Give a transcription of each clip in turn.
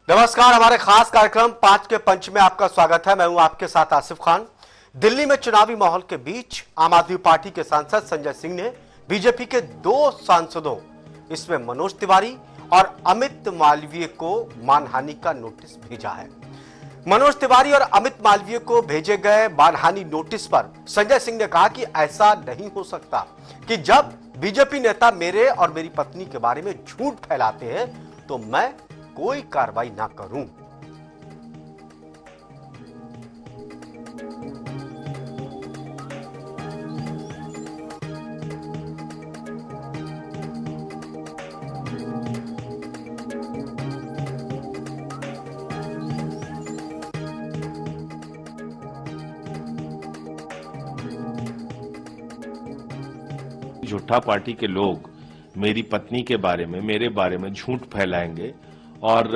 नमस्कार, हमारे खास कार्यक्रम 5 के पंच में आपका स्वागत है। मैं हूं आपके साथ आसिफ खान। दिल्ली में चुनावी माहौल के बीच आम आदमी पार्टी के सांसद संजय सिंह ने बीजेपी के 2 सांसदों, इसमें मनोज तिवारी और अमित मालवीय को मानहानि का नोटिस भेजा है। मनोज तिवारी और अमित मालवीय को भेजे गए मानहानि नोटिस पर संजय सिंह ने कहा कि ऐसा नहीं हो सकता कि जब बीजेपी नेता मेरे और मेरी पत्नी के बारे में झूठ फैलाते हैं तो मैं कोई कार्रवाई ना करूं। झूठा पार्टी के लोग मेरी पत्नी के बारे में, मेरे बारे में झूठ फैलाएंगे और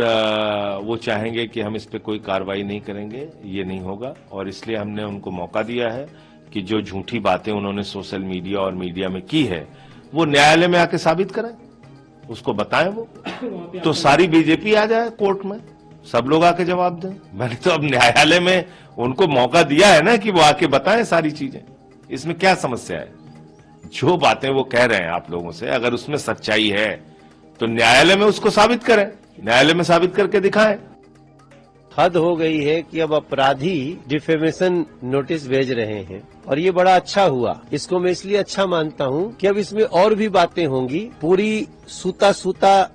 वो चाहेंगे कि हम इस पे कोई कार्रवाई नहीं करेंगे। ये नहीं होगा और इसलिए हमने उनको मौका दिया है कि जो झूठी बातें उन्होंने सोशल मीडिया और मीडिया में की है वो न्यायालय में आके साबित करें, उसको बताएं। वो तो सारी बीजेपी आ जाए कोर्ट में, सब लोग आके जवाब दें। मैंने तो अब न्यायालय में उनको मौका दिया है ना कि वो आके बताएं सारी चीजें। इसमें क्या समस्या है? जो बातें वो कह रहे हैं आप लोगों से, अगर उसमें सच्चाई है तो न्यायालय में उसको साबित करें, न्यायालय में साबित करके दिखाएं। हद हो गई है कि अब अपराधी डिफेमेशन नोटिस भेज रहे हैं और ये बड़ा अच्छा हुआ। इसको मैं इसलिए अच्छा मानता हूं कि अब इसमें और भी बातें होंगी, पूरी सूता सूता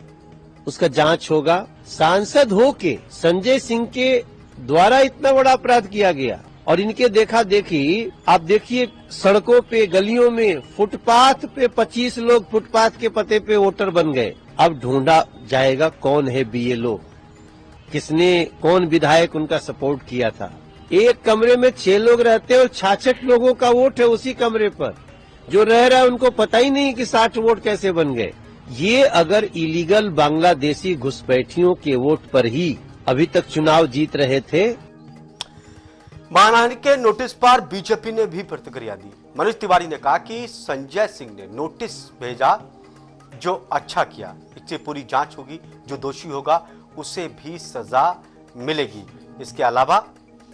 उसका जांच होगा। सांसद होके संजय सिंह के द्वारा इतना बड़ा अपराध किया गया और इनके देखा देखी आप देखिए, सड़कों पे, गलियों में, फुटपाथ पे 25 लोग फुटपाथ के पते पे वोटर बन गए। अब ढूंढा जाएगा कौन है बीएलओ, किसने, कौन विधायक उनका सपोर्ट किया था। एक कमरे में 6 लोग रहते हैं और 66 लोगों का वोट है उसी कमरे पर। जो रह रहा है उनको पता ही नहीं कि 60 वोट कैसे बन गए। ये अगर इलीगल बांग्लादेशी घुसपैठियों के वोट पर ही अभी तक चुनाव जीत रहे थे। मानहानि के नोटिस पर बीजेपी ने भी प्रतिक्रिया दी। मनोज तिवारी ने कहा कि संजय सिंह ने नोटिस भेजा, जो अच्छा किया, इससे पूरी जांच होगी, जो दोषी होगा उसे भी सजा मिलेगी। इसके अलावा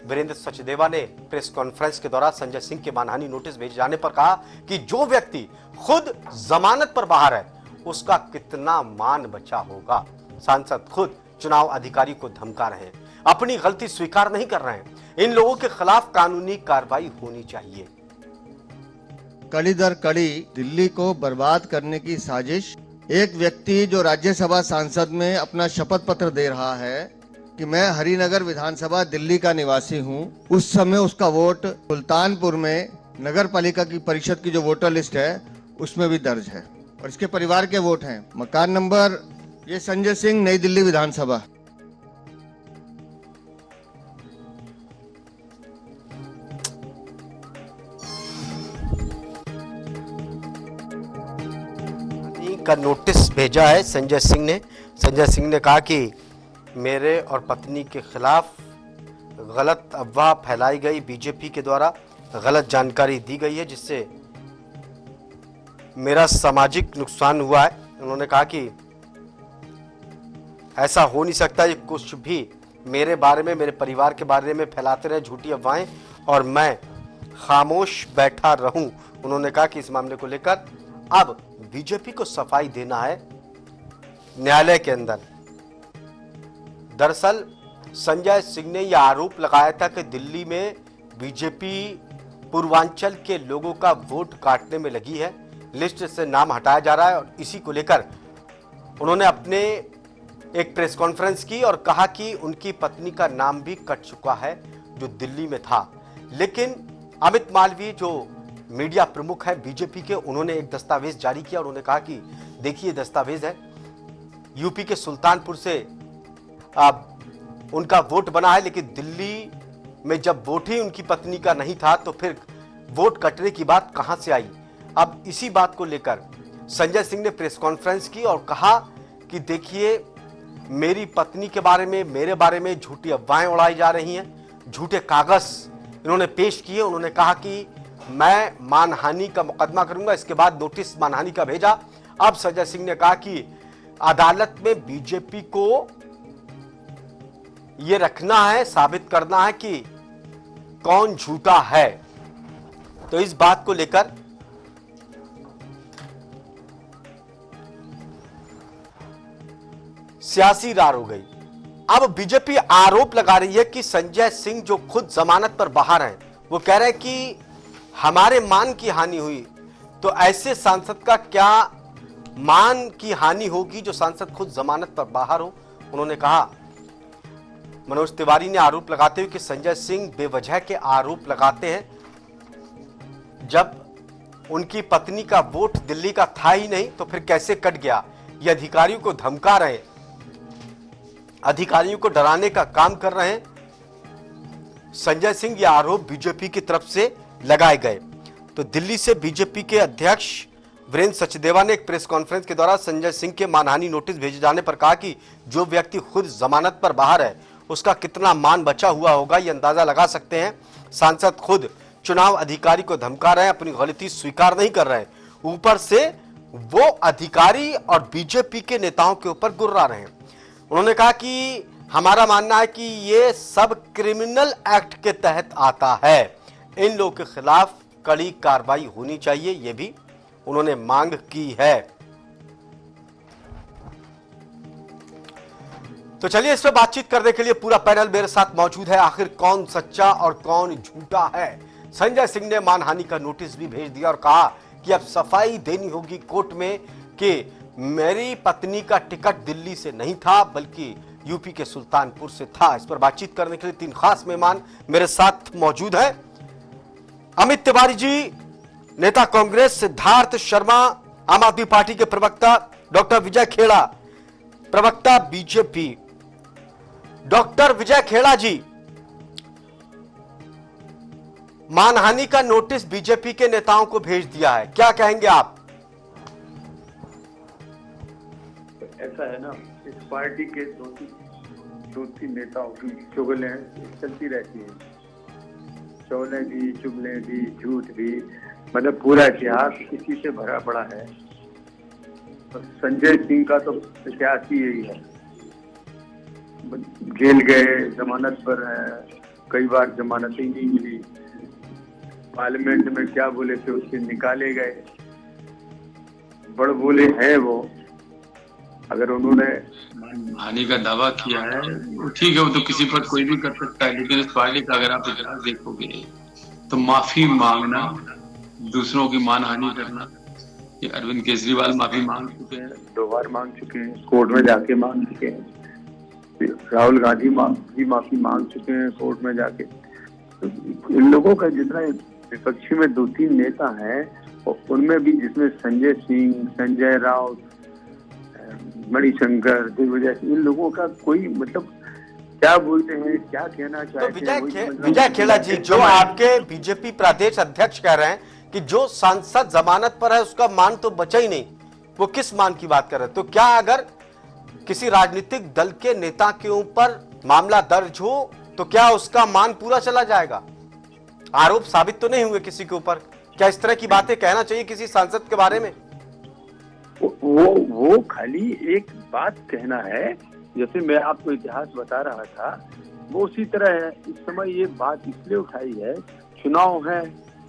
वीरेंद्र सचदेवा ने प्रेस कॉन्फ्रेंस के दौरान संजय सिंह के मानहानि नोटिस भेजे जाने पर कहा कि जो व्यक्ति खुद जमानत पर बाहर है उसका कितना मान बचा होगा। सांसद खुद चुनाव अधिकारी को धमका रहे हैं, अपनी गलती स्वीकार नहीं कर रहे हैं। इन लोगों के खिलाफ कानूनी कार्रवाई होनी चाहिए। कड़ी दर कड़ी दिल्ली को बर्बाद करने की साजिश। एक व्यक्ति जो राज्यसभा सांसद में अपना शपथ पत्र दे रहा है कि मैं हरिनगर विधानसभा दिल्ली का निवासी हूं, उस समय उसका वोट सुल्तानपुर में नगर पालिका की परिषद की जो वोटर लिस्ट है उसमें भी दर्ज है और इसके परिवार के वोट हैं। मकान नंबर ये संजय सिंह, नई दिल्ली विधानसभा। का नोटिस भेजा है संजय सिंह ने। संजय सिंह ने कहा कि मेरे और पत्नी के खिलाफ गलत अफवाह फैलाई गई, बीजेपी के द्वारा गलत जानकारी दी गई है जिससे मेरा सामाजिक नुकसान हुआ है। उन्होंने कहा कि ऐसा हो नहीं सकता, ये कुछ भी मेरे बारे में, मेरे परिवार के बारे में फैलाते रहे झूठी अफवाहें और मैं खामोश बैठा रहूं। उन्होंने कहा कि इस मामले को लेकर अब बीजेपी को सफाई देना है न्यायालय के अंदर। दरअसल संजय सिंह ने यह आरोप लगाया था कि दिल्ली में बीजेपी पूर्वांचल के लोगों का वोट काटने में लगी है, लिस्ट से नाम हटाया जा रहा है और इसी को लेकर उन्होंने अपने एक प्रेस कॉन्फ्रेंस की और कहा कि उनकी पत्नी का नाम भी कट चुका है जो दिल्ली में था। लेकिन अमित मालवीय जो मीडिया प्रमुख है बीजेपी के, उन्होंने एक दस्तावेज जारी किया और उन्होंने कहा कि देखिए दस्तावेज है, यूपी के सुल्तानपुर से उनका वोट बना है, लेकिन दिल्ली में जब वोट ही उनकी पत्नी का नहीं था तो फिर वोट कटने की बात कहां से आई। अब इसी बात को लेकर संजय सिंह ने प्रेस कॉन्फ्रेंस की और कहा कि देखिए मेरी पत्नी के बारे में, मेरे बारे में झूठी अफवाहें उड़ाई जा रही हैं, झूठे कागज इन्होंने पेश किए। उन्होंने कहा कि मैं मानहानि का मुकदमा करूंगा। इसके बाद नोटिस मानहानि का भेजा। अब संजय सिंह ने कहा कि अदालत में बीजेपी को ये रखना है, साबित करना है कि कौन झूठा है। तो इस बात को लेकर सियासी रार हो गई। अब बीजेपी आरोप लगा रही है कि संजय सिंह जो खुद जमानत पर बाहर हैं, वो कह रहे हैं कि हमारे मान की हानि हुई। तो ऐसे सांसद का क्या मान की हानि होगी जो सांसद खुद जमानत पर बाहर हो? उन्होंने कहा, मनोज तिवारी ने आरोप लगाते हुए कि संजय सिंह बेवजह के आरोप लगाते हैं। जब उनकी पत्नी का वोट दिल्ली का था ही नहीं तो फिर कैसे कट गया? ये अधिकारियों को धमका रहे हैं, अधिकारियों को डराने का काम कर रहे हैं संजय सिंह। ये आरोप बीजेपी की तरफ से लगाए गए। तो दिल्ली से बीजेपी के अध्यक्ष वीरेंद्र सचदेवा ने एक प्रेस कॉन्फ्रेंस के दौरान संजय सिंह के मानहानि नोटिस भेजे जाने पर कहा कि जो व्यक्ति खुद जमानत पर बाहर है उसका कितना मान बचा हुआ होगा, ये अंदाजा लगा सकते हैं। सांसद खुद चुनाव अधिकारी को धमका रहे हैं, अपनी गलती स्वीकार नहीं कर रहे हैं, ऊपर से वो अधिकारी और बीजेपी के नेताओं के ऊपर गुर्रा रहे हैं। उन्होंने कहा कि हमारा मानना है कि ये सब क्रिमिनल एक्ट के तहत आता है, इन लोगों के खिलाफ कड़ी कार्रवाई होनी चाहिए, ये भी उन्होंने मांग की है। तो चलिए इस पर बातचीत करने के लिए पूरा पैनल मेरे साथ मौजूद है। आखिर कौन सच्चा और कौन झूठा है? संजय सिंह ने मानहानि का नोटिस भी भेज दिया और कहा कि अब सफाई देनी होगी कोर्ट में कि मेरी पत्नी का टिकट दिल्ली से नहीं था बल्कि यूपी के सुल्तानपुर से था। इस पर बातचीत करने के लिए तीन खास मेहमान मेरे साथ मौजूद हैं। अमित तिवारी जी, नेता कांग्रेस, सिद्धार्थ शर्मा, आम आदमी पार्टी के प्रवक्ता, डॉक्टर विजय खेड़ा, प्रवक्ता बीजेपी। डॉक्टर विजय खेड़ा जी, मानहानि का नोटिस बीजेपी के नेताओं को भेज दिया है, क्या कहेंगे आप? ऐसा है ना, इस पार्टी के दो तीन नेताओं की चुगलें चलती रहती हैं, चौलें भी, चुगलें भी, झूठ भी, मतलब पूरा इतिहास इसी से भरा पड़ा है। और संजय सिंह का तो इतिहास ही यही है, जेल गए, जमानत पर है, कई बार जमानत ही नहीं मिली, पार्लियामेंट में क्या बोले थे उससे निकाले गए, बड़ बोले हैं वो। अगर उन्होंने हानि का दावा किया है वो ठीक है, वो तो किसी पर कोई भी कर सकता है, लेकिन इस पार्टी का अगर आप इतिहास देखोगे तो माफी मांगना, दूसरों की मानहानि करना, ये अरविंद केजरीवाल माफी मांग चुके हैं, 2 बार मांग चुके हैं, कोर्ट में जाके मांग चुके हैं, राहुल गांधी भी माफी मांग चुके हैं कोर्ट में जाके। तो इन लोगों का जितना विपक्षी में 2-3 नेता हैं, उनमें भी जिसमें संजय सिंह, संजय राउत, मणिशंकर, दिग्विजय, इन लोगों का कोई मतलब क्या बोलते हैं, क्या कहना चाहते हैं। विजय खेड़ा जी, जो आपके बीजेपी प्रदेश अध्यक्ष कह रहे हैं कि जो सांसद जमानत पर है उसका मान तो बचा ही नहीं, वो किस मान की बात कर रहे हैं? तो क्या अगर किसी राजनीतिक दल के नेता के ऊपर मामला दर्ज हो तो क्या उसका मान पूरा चला जाएगा? आरोप साबित तो नहीं हुए किसी के ऊपर, क्या इस तरह की बातें कहना चाहिए किसी सांसद के बारे में? वो खाली एक बात कहना है, जैसे मैं आपको इतिहास बता रहा था, वो उसी तरह है। इस समय ये बात इसलिए उठाई है, चुनाव है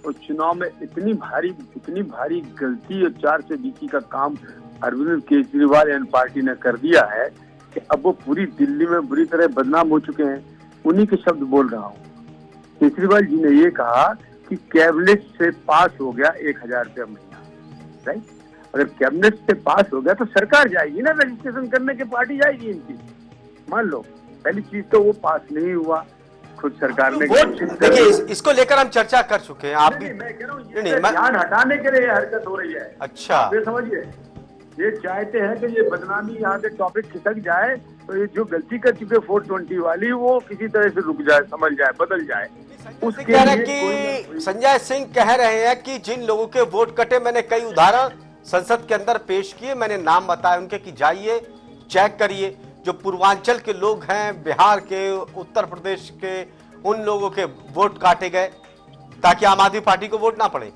और चुनाव में इतनी भारी गलती और 4 से बीसी का काम अरविंद केजरीवाल एंड पार्टी ने कर दिया है कि अब वो पूरी दिल्ली में बुरी तरह बदनाम हो चुके हैं। उन्हीं के शब्द बोल रहा हूँ। केजरीवाल जी ने ये कहा कि कैबिनेट से पास हो गया 1000 रुपया महीना, राइट? अगर कैबिनेट से पास हो गया तो सरकार जाएगी ना रजिस्ट्रेशन करने के, पार्टी जाएगी इनकी। मान लो पहली चीज तो वो पास नहीं हुआ, खुद सरकार ने देखिए इसको लेकर हम चर्चा कर चुके हैं। आप भी मैं कह रहा हूँ ध्यान हटाने के लिए हरकत हो रही है। अच्छा, ये समझिए, ये चाहते हैं कि ये बदनामी यहाँ से टॉपिक खिसक जाए, तो ये जो गलती कर चुके 420 वाली वो किसी तरह से रुक जाए, समझ जाए, बदल जाए। उसके लिए कि संजय सिंह कह रहे हैं कि जिन लोगों के वोट कटे, मैंने कई उदाहरण संसद के अंदर पेश किए, मैंने नाम बताए उनके कि जाइए चेक करिए, जो पूर्वांचल के लोग हैं, बिहार के, उत्तर प्रदेश के, उन लोगों के वोट काटे गए ताकि आम आदमी पार्टी को वोट ना पड़े।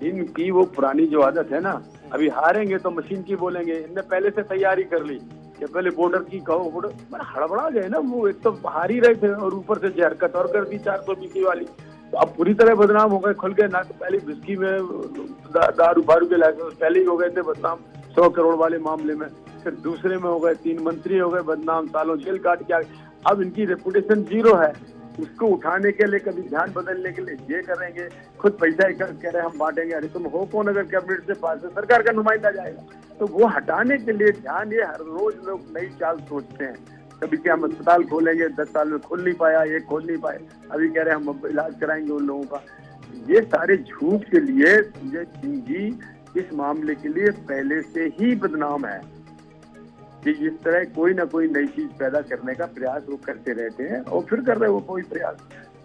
इनकी वो पुरानी जो आदत है ना, अभी हारेंगे तो मशीन की बोलेंगे, इनने पहले से तैयारी कर ली कि पहले बॉर्डर की कहो बॉर्डर, मैंने हड़बड़ा गए ना वो, एक तो हार ही रहे थे और ऊपर से जो हरकत और कर दी 420 वाली, तो अब पूरी तरह बदनाम हो गए, खुल गए ना। तो पहले विस्की में दारू बारू के लाइसेंस पहले ही हो गए थे बदनाम 100 करोड़ वाले मामले में, फिर दूसरे में हो गए 3 मंत्री हो गए बदनाम, सालों जेल काट के आ गए। अब इनकी रेपुटेशन जीरो है, उसको उठाने के लिए कभी ध्यान बदलने के लिए ये करेंगे, खुद पैसा इकट्ठा कह रहे हम बांटेंगे। अरे तुम हो कौन अगर कैबिनेट से पास है, सरकार का नुमाइंदा जाएगा। तो वो हटाने के लिए ध्यान, ये हर रोज लोग नई चाल सोचते हैं। कभी क्या हम अस्पताल खोलेंगे, 10 साल में खोल नहीं पाया, एक खोल नहीं पाए, अभी कह रहे हम इलाज कराएंगे उन लोगों का। ये सारे झूठ के लिए संजय सिंह जी इस मामले के लिए पहले से ही बदनाम है कि इस तरह कोई ना कोई नई चीज पैदा करने का प्रयास वो करते रहते हैं, और फिर कर रहे वो कोई प्रयास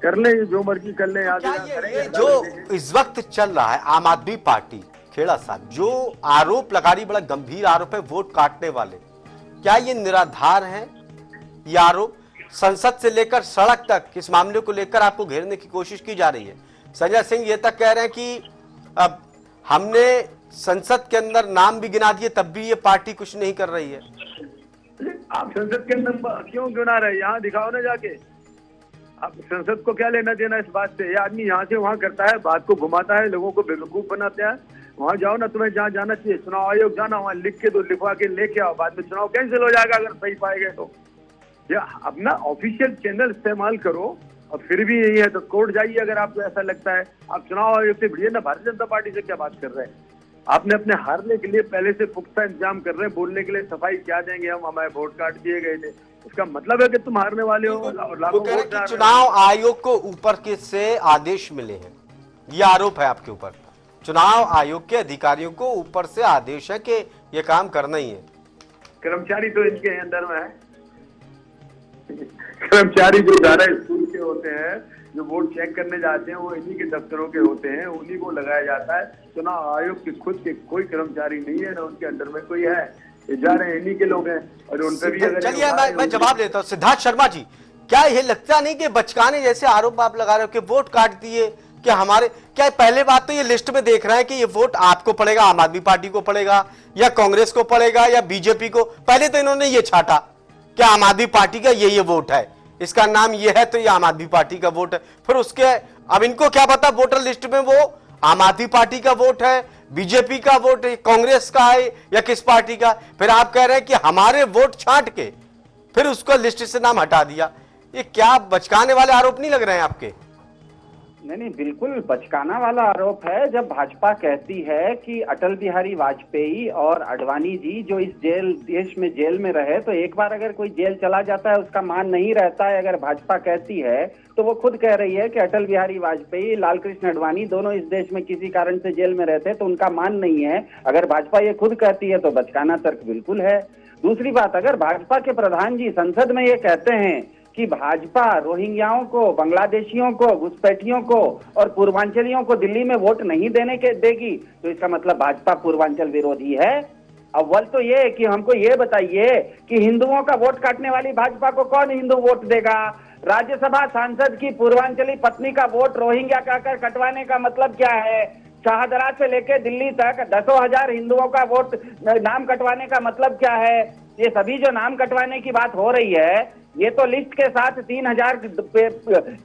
कर ले, जो मर्जी कर ले। क्या ये जो इस वक्त चल रहा है आम आदमी पार्टी, खेड़ा साहब, जो आरोप लगा रही, बड़ा गंभीर आरोप है वोट काटने वाले, क्या ये निराधार है? ये आरोप संसद से लेकर सड़क तक इस मामले को लेकर आपको घेरने की कोशिश की जा रही है। संजय सिंह ये तक कह रहे हैं कि अब हमने संसद के अंदर नाम भी गिना दिए, तब भी ये पार्टी कुछ नहीं कर रही है। आप संसद के अंदर क्यों गिना रहे? यहाँ दिखाओ ना जाके। आप संसद को क्या लेना देना इस बात से? ये आदमी यहाँ से वहाँ करता है, बात को घुमाता है, लोगों को बेवकूफ बनाता है। वहाँ जाओ ना, तुम्हें जहाँ जाना चाहिए, चुनाव आयोग जाना, वहाँ लिख के दो, लिखवा के लेके आओ, बाद में चुनाव कैंसिल हो जाएगा अगर सही पाए गए तो। या अपना ऑफिशियल चैनल इस्तेमाल करो, और फिर भी यही है तो कोर्ट जाइए अगर आपको ऐसा लगता है। आप चुनाव आयोग से भिड़िए ना, भारतीय जनता पार्टी से क्या बात कर रहे हैं? आपने अपने हारने के लिए पहले से पुख्ता इंतजाम कर रहे हैं, बोलने के लिए सफाई क्या देंगे हम, हमारे वोट काट दिए गए थे, इसका मतलब है कि तुम हारने वाले हो। वो कह रहे हैं कि चुनाव आयोग को ऊपर के से आदेश मिले हैं, ये आरोप है आपके ऊपर। चुनाव आयोग के अधिकारियों को ऊपर से आदेश है कि ये काम करना ही है। कर्मचारी तो इनके अंदर में है, कर्मचारी जो जा रहे स्कूल के होते हैं, जो वोट चेक करने जाते हैं, वो इन्हीं के दफ्तरों के होते हैं, उन्हीं को लगाया जाता है। चुनाव आयोग के खुद के कोई कर्मचारी नहीं है, ना उनके अंडर में कोई है, ये जा रहे हैं इन्हीं के लोग हैं, और उन पर भी अगर चलिए मैं जवाब लेता हूँ। सिद्धार्थ शर्मा जी, क्या ये लगता नहीं कि बचकाने जैसे आरोप आप लगा रहे हो कि वोट काट दिए, क्या हमारे, क्या पहले बात तो ये लिस्ट में देख रहे हैं कि ये वोट आपको पड़ेगा, आम आदमी पार्टी को पड़ेगा, या कांग्रेस को पड़ेगा, या बीजेपी को? पहले तो इन्होंने ये छाटा कि आम आदमी पार्टी का ये वोट है, इसका नाम ये है तो ये आम आदमी पार्टी का वोट है। फिर उसके अब इनको क्या पता वोटर लिस्ट में वो आम आदमी पार्टी का वोट है, बीजेपी का वोट है, कांग्रेस का है, या किस पार्टी का? फिर आप कह रहे हैं कि हमारे वोट छांट के फिर उसको लिस्ट से नाम हटा दिया। ये क्या बचकाने वाले आरोप नहीं लग रहे हैं आपके? नहीं, बिल्कुल बचकाना वाला आरोप है। जब भाजपा कहती है कि अटल बिहारी वाजपेयी और आडवाणी जी जो इस देश में जेल में रहे, तो एक बार अगर कोई जेल चला जाता है उसका मान नहीं रहता है। अगर भाजपा कहती है तो वो खुद कह रही है कि अटल बिहारी वाजपेयी, लाल कृष्ण आडवाणी दोनों इस देश में किसी कारण से जेल में रहते तो उनका मान नहीं है। अगर भाजपा ये खुद कहती है तो बचकाना तर्क बिल्कुल है। दूसरी बात, अगर भाजपा के प्रधान जी संसद में ये कहते हैं कि भाजपा रोहिंग्याओं को, बांग्लादेशियों को, घुसपैठियों को और पूर्वांचलियों को दिल्ली में वोट नहीं देने के देगी, तो इसका मतलब भाजपा पूर्वांचल विरोधी है। अव्वल तो ये कि हमको ये बताइए कि हिंदुओं का वोट काटने वाली भाजपा को कौन हिंदू वोट देगा? राज्यसभा सांसद की पूर्वांचली पत्नी का वोट रोहिंग्या कहकर कटवाने का मतलब क्या है? शाहदरा से लेकर दिल्ली तक 10,000 हिंदुओं का वोट नाम कटवाने का मतलब क्या है? ये सभी जो नाम कटवाने की बात हो रही है, ये तो लिस्ट के साथ 3,000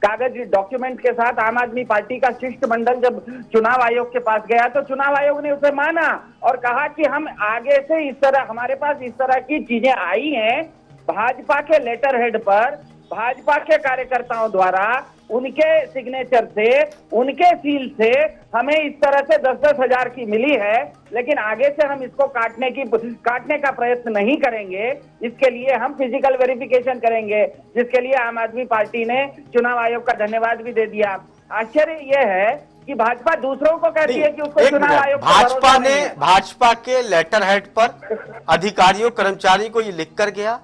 कागज डॉक्यूमेंट के साथ आम आदमी पार्टी का शिष्टमंडल जब चुनाव आयोग के पास गया तो चुनाव आयोग ने उसे माना और कहा कि हम आगे से इस तरह, हमारे पास इस तरह की चीजें आई हैं। भाजपा के लेटर हेड पर भाजपा के कार्यकर्ताओं द्वारा उनके सिग्नेचर से, उनके सील से हमें इस तरह से 10-10 हजार की मिली है, लेकिन आगे से हम इसको काटने का प्रयत्न नहीं करेंगे। इसके लिए हम फिजिकल वेरिफिकेशन करेंगे, जिसके लिए आम आदमी पार्टी ने चुनाव आयोग का धन्यवाद भी दे दिया। आश्चर्य यह है कि भाजपा दूसरों को कहती है कि उसको चुनाव आयोग भाजपा ने, भाजपा के लेटर हेड पर अधिकारियों कर्मचारी को ये लिख कर गया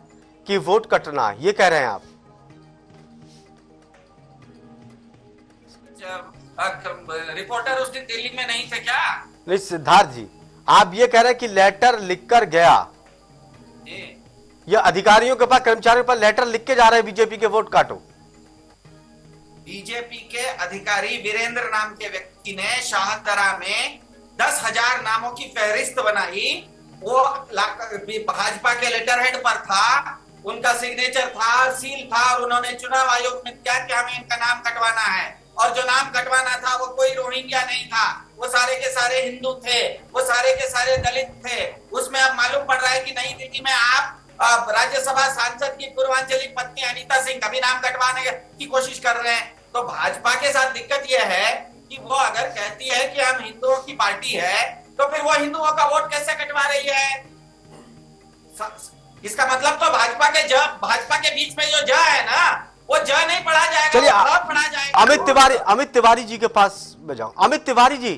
कि वोट कटना है, ये कह रहे हैं आप? रिपोर्टर उस दिन दिल्ली में नहीं थे क्या? नहीं सिद्धार्थ जी, आप ये कह रहे हैं कि लेटर लिखकर गया, ये अधिकारियों के पास, कर्मचारियों पर लेटर लिख के जा रहे हैं बीजेपी के वोट काटो। बीजेपी के अधिकारी वीरेंद्र नाम के व्यक्ति ने शाहदरा में 10,000 नामों की फहरिस्त बनाई वो भाजपा के लेटर हेड पर था, उनका सिग्नेचर था, सील था, और उन्होंने चुनाव आयोग में क्या कि हमें इनका नाम कटवाना है, और जो नाम कटवाना था वो कोई रोहिंग्या नहीं था, वो सारे के सारे हिंदू थे, वो सारे के सारे दलित थे। उसमें अब मालूम पड़ रहा है कि नई दिल्ली में आप राज्यसभा सांसद की पूर्वांचली पत्नी अनीता सिंह का भी नाम कटवाने की कोशिश कर रहे हैं। तो भाजपा के साथ दिक्कत यह है कि वो अगर कहती है कि हम हिंदुओं की पार्टी है, तो फिर वो हिंदुओं का वोट कैसे कटवा रही है? इसका मतलब तो भाजपा के बीच में जो ज है ना, वो ज नहीं पढ़ा जाएगा, चलिए पढ़ा जाएगा। अमित तिवारी जी के पास मैं जाऊं। अमित तिवारी जी,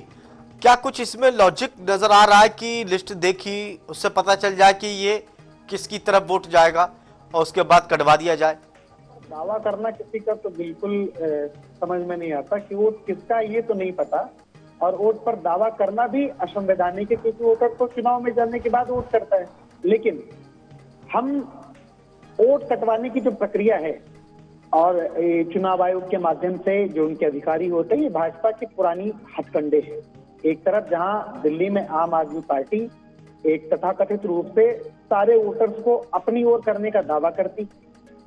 क्या कुछ इसमें लॉजिक नजर आ रहा है कि लिस्ट देखी उससे पता चल जाए कि ये किसकी तरफ वोट जाएगा और उसके बाद कटवा दिया जाए? दावा करना किसी का तो बिल्कुल समझ में नहीं आता कि वोट किसका, ये तो नहीं पता। और वोट पर दावा करना भी असंवैधानिक है, क्योंकि वोटर तो चुनाव में जाने के बाद वोट करता है। लेकिन हम वोट कटवाने की जो प्रक्रिया है और चुनाव आयोग के माध्यम से जो उनके अधिकारी होते हैं, ये भाजपा की पुरानी हथकंडे है। एक तरफ जहां दिल्ली में आम आदमी पार्टी एक तथाकथित रूप से सारे वोटर्स को अपनी ओर करने का दावा करती,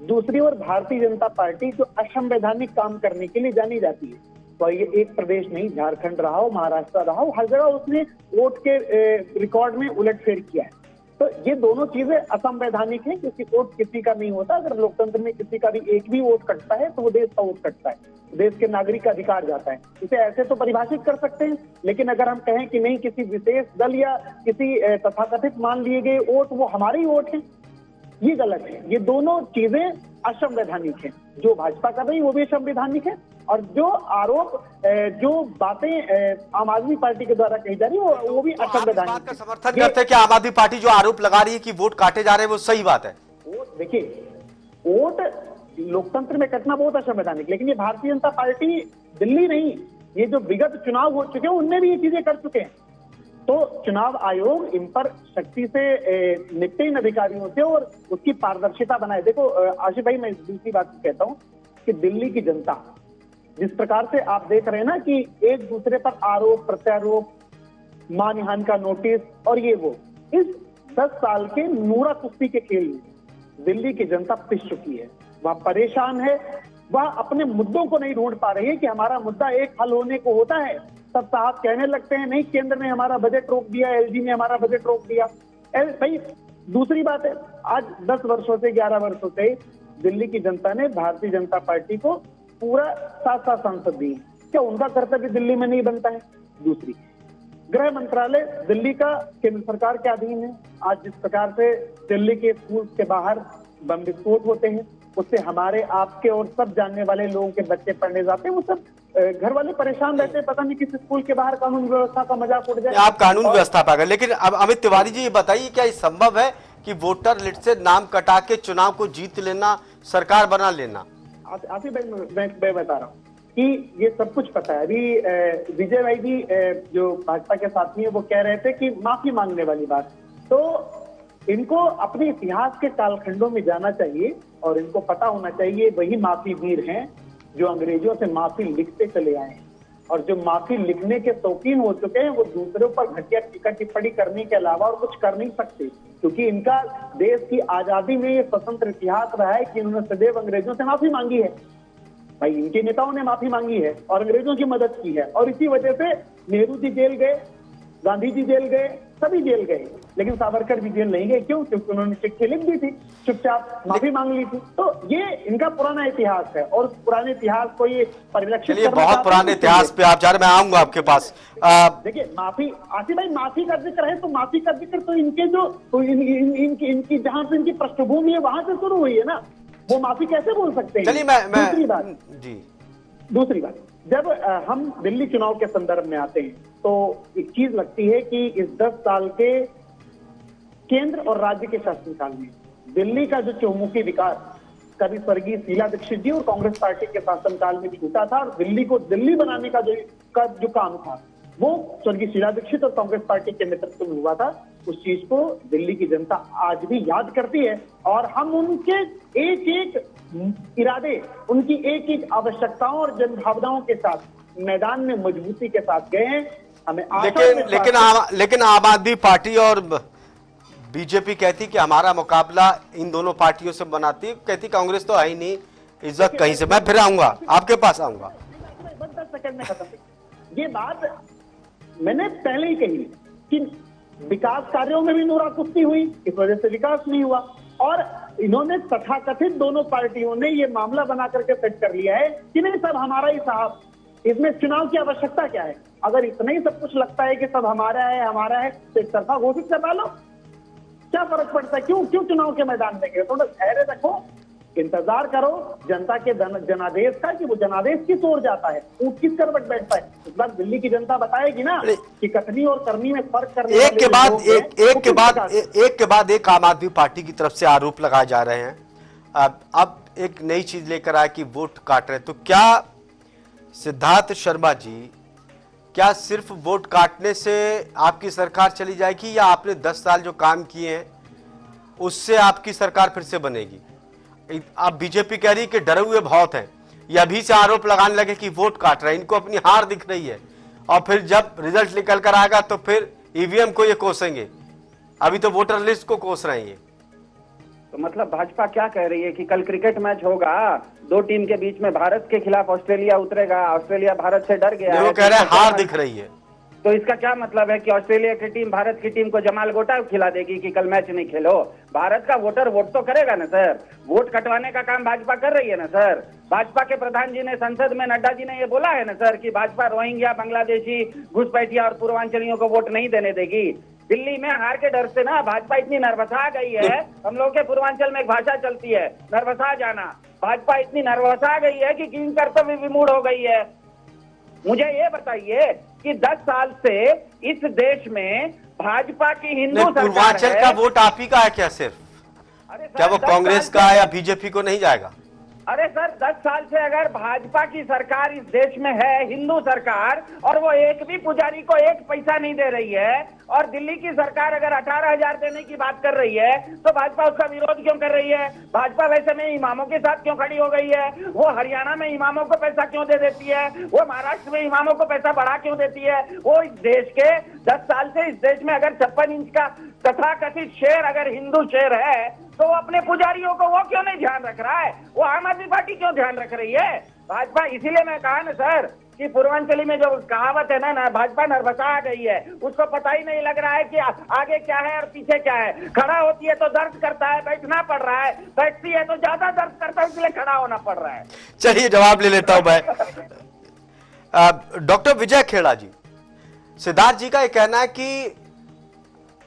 दूसरी ओर भारतीय जनता पार्टी जो असंवैधानिक काम करने के लिए जानी जाती है। तो ये एक प्रदेश नहीं, झारखंड रहा हो, महाराष्ट्र रहा हो, हर जगह उसने वोट के रिकॉर्ड में उलटफेर किया है। तो ये दोनों चीजें असंवैधानिक हैं, क्योंकि वोट किसी का नहीं होता। अगर लोकतंत्र में किसी का भी एक भी वोट कटता है तो वो देश का वोट कटता है, देश के नागरिक का अधिकार जाता है। इसे ऐसे तो परिभाषित कर सकते हैं, लेकिन अगर हम कहें कि नहीं, किसी विशेष दल या किसी तथाकथित मान लिए गए वोट वो हमारे ही वोट हैं, ये गलत है। ये दोनों चीजें असंवैधानिक हैं। जो भाजपा कर रही है वो भी असंवैधानिक है, और जो आरोप जो बातें आम आदमी पार्टी के द्वारा कही जा रही है वो भी असंवैधानिक है। का समर्थन करते हैं कि आम आदमी पार्टी जो आरोप लगा रही है कि वोट काटे जा रहे हैं वो सही बात है? देखिए, वोट लोकतंत्र में कटना बहुत असंवैधानिक, लेकिन ये भारतीय जनता पार्टी दिल्ली नहीं, ये जो विगत चुनाव हो चुके हैं उनमें भी ये चीजें कर चुके हैं। तो चुनाव आयोग इन पर सख्ती से निपटे इन अधिकारियों से और उसकी पारदर्शिता बनाए। देखो आशिफ भाई, मैं दूसरी बात कहता हूँ कि दिल्ली की जनता जिस प्रकार से आप देख रहे हैं ना कि एक दूसरे पर आरोप प्रत्यारोप, मानहानि का नोटिस और ये वो, इस 10 साल के नूरा कुश्ती के खेल में दिल्ली की जनता पिस चुकी है। वह परेशान है, वह अपने मुद्दों को नहीं ढूंढ पा रही है कि हमारा मुद्दा एक हल होने को होता है। सब साहब कहने लगते हैं नहीं, केंद्र ने हमारा बजट रोक दिया, एलजी ने हमारा बजट रोक दिया। भाई दूसरी बात है, आज 10 वर्षों से 11 वर्षों से दिल्ली की जनता ने भारतीय जनता पार्टी को पूरा 7 सांसद दिए। क्या उनका कर्तव्य दिल्ली में नहीं बनता है? दूसरी, गृह मंत्रालय दिल्ली का केंद्र सरकार के अधीन है। आज जिस प्रकार से दिल्ली के स्कूल के बाहर बम विस्फोट होते हैं, उससे हमारे आपके और सब जानने वाले लोगों के बच्चे पढ़ने जाते हैं, वो सब घर वाले परेशान रहते हैं, पता नहीं किस स्कूल के बाहर कानून व्यवस्था का मजाक उड़ जाए। आप कानून व्यवस्था पर गए, लेकिन अब अमित तिवारी जी ये बताइए, क्या ये संभव है कि वोटर लिस्ट से नाम कटा के चुनाव को जीत लेना, सरकार बना लेना? आसिफ भाई, मैं बता रहा हूँ कि ये सब कुछ पता है। अभी विजय भाई जी जो भाजपा के साथी है वो कह रहे थे कि माफी मांगने वाली बात, तो इनको अपने इतिहास के कालखंडों में जाना चाहिए और इनको पता होना चाहिए वही माफी वीर हैं जो अंग्रेजों से माफी लिखते चले आए हैं, और जो माफी लिखने के शौकीन हो चुके हैं वो दूसरों पर घटिया टीका टिप्पणी करने के अलावा और कुछ कर नहीं सकते, क्योंकि इनका देश की आजादी में ये स्वतंत्र इतिहास रहा है कि इन्होंने सदैव अंग्रेजों से माफी मांगी है। भाई इनके नेताओं ने माफी मांगी है और अंग्रेजों की मदद की है, और इसी वजह से नेहरू जी जेल गए, गांधी जी जेल गए, सभी जेल गए, लेकिन सावरकर भी जेल नहीं गए। क्यों? क्योंकि उन्होंने चिट्ठी लिख दी थी, चुपचाप माफी मांग ली थी। तो ये इनका पुराना इतिहास है और पुराने इतिहास को ये परिलक्षित करना, बहुत पुराने इतिहास पे आप जा रहे, मैं आऊंगा आपके पास। देखिए, माफी, आसिफ भाई, माफी का जिक्र है तो माफी का जिक्र तो इनके जो तो इनकी जहां से इनकी पृष्ठभूमि है वहां से शुरू हुई है ना, वो माफी कैसे बोल सकते हैं? चलिए दूसरी बात, जब हम दिल्ली चुनाव के संदर्भ में आते हैं तो एक चीज लगती है कि इस 10 साल के केंद्र और राज्य के शासनकाल में दिल्ली का जो चौमुखी विकास कभी स्वर्गीय शीला दीक्षित जी और कांग्रेस पार्टी के शासनकाल में छूटा था, और दिल्ली को दिल्ली बनाने का जो काम था वो स्वर्गीय शीला दीक्षित और कांग्रेस पार्टी के नेतृत्व में हुआ था। उस चीज को दिल्ली की जनता आज भी याद करती है, और हम उनके एक एक इरादे, उनकी एक एक आवश्यकताओं और जनभावनाओं के साथ मैदान में मजबूती के साथ गए हैं। हमें लेकिन आम आदमी पार्टी और बीजेपी कहती कि हमारा मुकाबला इन दोनों पार्टियों से बनाती, कहती कांग्रेस तो है ही नहीं इस वक्त कहीं से। मैं फिर आऊंगा, आपके पास आऊंगा। 10 सेकंड में खत्म। ये बात मैंने पहले ही कही कि विकास कार्यों में भी नोराकुस्ती हुई, इस वजह से विकास नहीं हुआ। और इन्होंने तथाकथित दोनों पार्टियों ने ये मामला बना करके सेट कर लिया है कि नहीं सब हमारा ही साहब, इसमें चुनाव की आवश्यकता क्या है? अगर इतना ही सब कुछ लगता है कि सब हमारा है तो एक तरफा घोषित कर डालो, क्या फर्क पड़ता है? क्यों चुनाव के मैदान में गए? थोड़ा धैर्य रखो, इंतजार करो जनता के जनादेश का कि वो जनादेश किस ओर जाता है, ऊंट किस करवट बैठता है। इस बार दिल्ली की जनता बताएगी ना कि कथनी और करनी में फर्क करने एक के बाद एक आम आदमी पार्टी की तरफ से आरोप लगाए जा रहे हैं। अब एक नई चीज लेकर आए कि वोट काट रहे। तो क्या सिद्धार्थ शर्मा जी, क्या सिर्फ वोट काटने से आपकी सरकार चली जाएगी या आपने 10 साल जो काम किए हैं उससे आपकी सरकार फिर से बनेगी? अब बीजेपी कह रही है कि डरे हुए बहुत हैं, ये अभी से आरोप लगाने लगे कि वोट काट रहे हैं, इनको अपनी हार दिख रही है और फिर जब रिजल्ट निकल कर आएगा तो फिर ईवीएम को ये कोसेंगे। अभी तो वोटर लिस्ट को कोस रहे हैं। तो मतलब भाजपा क्या कह रही है कि कल क्रिकेट मैच होगा, 2 टीम के बीच में भारत के खिलाफ ऑस्ट्रेलिया उतरेगा, ऑस्ट्रेलिया भारत से डर गया है, वो कह रहे हैं हार दिख रही है। तो इसका क्या मतलब है कि ऑस्ट्रेलिया की टीम भारत की टीम को जमाल गोटा खिला देगी कि कल मैच नहीं खेलो? भारत का वोटर वोट तो करेगा ना सर, वोट कटवाने का काम भाजपा कर रही है ना सर। भाजपा के प्रधान जी ने संसद में, नड्डा जी ने ये बोला है ना सर कि भाजपा रोहिंग्या, बांग्लादेशी, घुसपैठिया और पूर्वांचलियों को वोट नहीं देने देगी। दिल्ली में हार के डर से ना भाजपा इतनी नर्वसा गई है, हम लोग के पूर्वांचल में एक भाषा चलती है नर्वसा जाना, भाजपा इतनी नर्वसा गई है कि किंग कर्तव्य विमूढ़ हो गई है। मुझे ये बताइए कि 10 साल से इस देश में भाजपा की हिंदू सरकार है। पूर्वांचल का वोट आप ही का है क्या सिर्फ? क्या वो कांग्रेस का या बीजेपी को नहीं जाएगा? अरे सर 10 साल से अगर भाजपा की सरकार इस देश में है, हिंदू सरकार, और वो एक भी पुजारी को 1 पैसा नहीं दे रही है, और दिल्ली की सरकार अगर 18,000 देने की बात कर रही है तो भाजपा उसका विरोध क्यों कर रही है? भाजपा वैसे में इमामों के साथ क्यों खड़ी हो गई है? वो हरियाणा में इमामों को पैसा क्यों दे देती है? वो महाराष्ट्र में इमामों को पैसा बढ़ा क्यों देती है? वो इस देश के 10 साल से इस देश में अगर 56 इंच का तथाकथित शेर अगर हिंदू शेर है तो वो अपने पुजारियों को वो क्यों नहीं ध्यान रख रहा है? वो आम आदमी पार्टी क्यों ध्यान रख रही है? भाजपा, इसीलिए मैं कहा ना सर कि पूर्वांचली में जो कहावत है ना भाजपा नर्वसा आ गई है, उसको पता ही नहीं लग रहा है कि आगे क्या है और पीछे क्या है। खड़ा होती है तो दर्द करता है, बैठना पड़ रहा है, बैठती है तो ज्यादा दर्द करता है, इसलिए खड़ा होना पड़ रहा है। चलिए जवाब ले लेता हूं मैं। डॉक्टर विजय खेड़ा जी, सिद्धार्थ जी का यह कहना है कि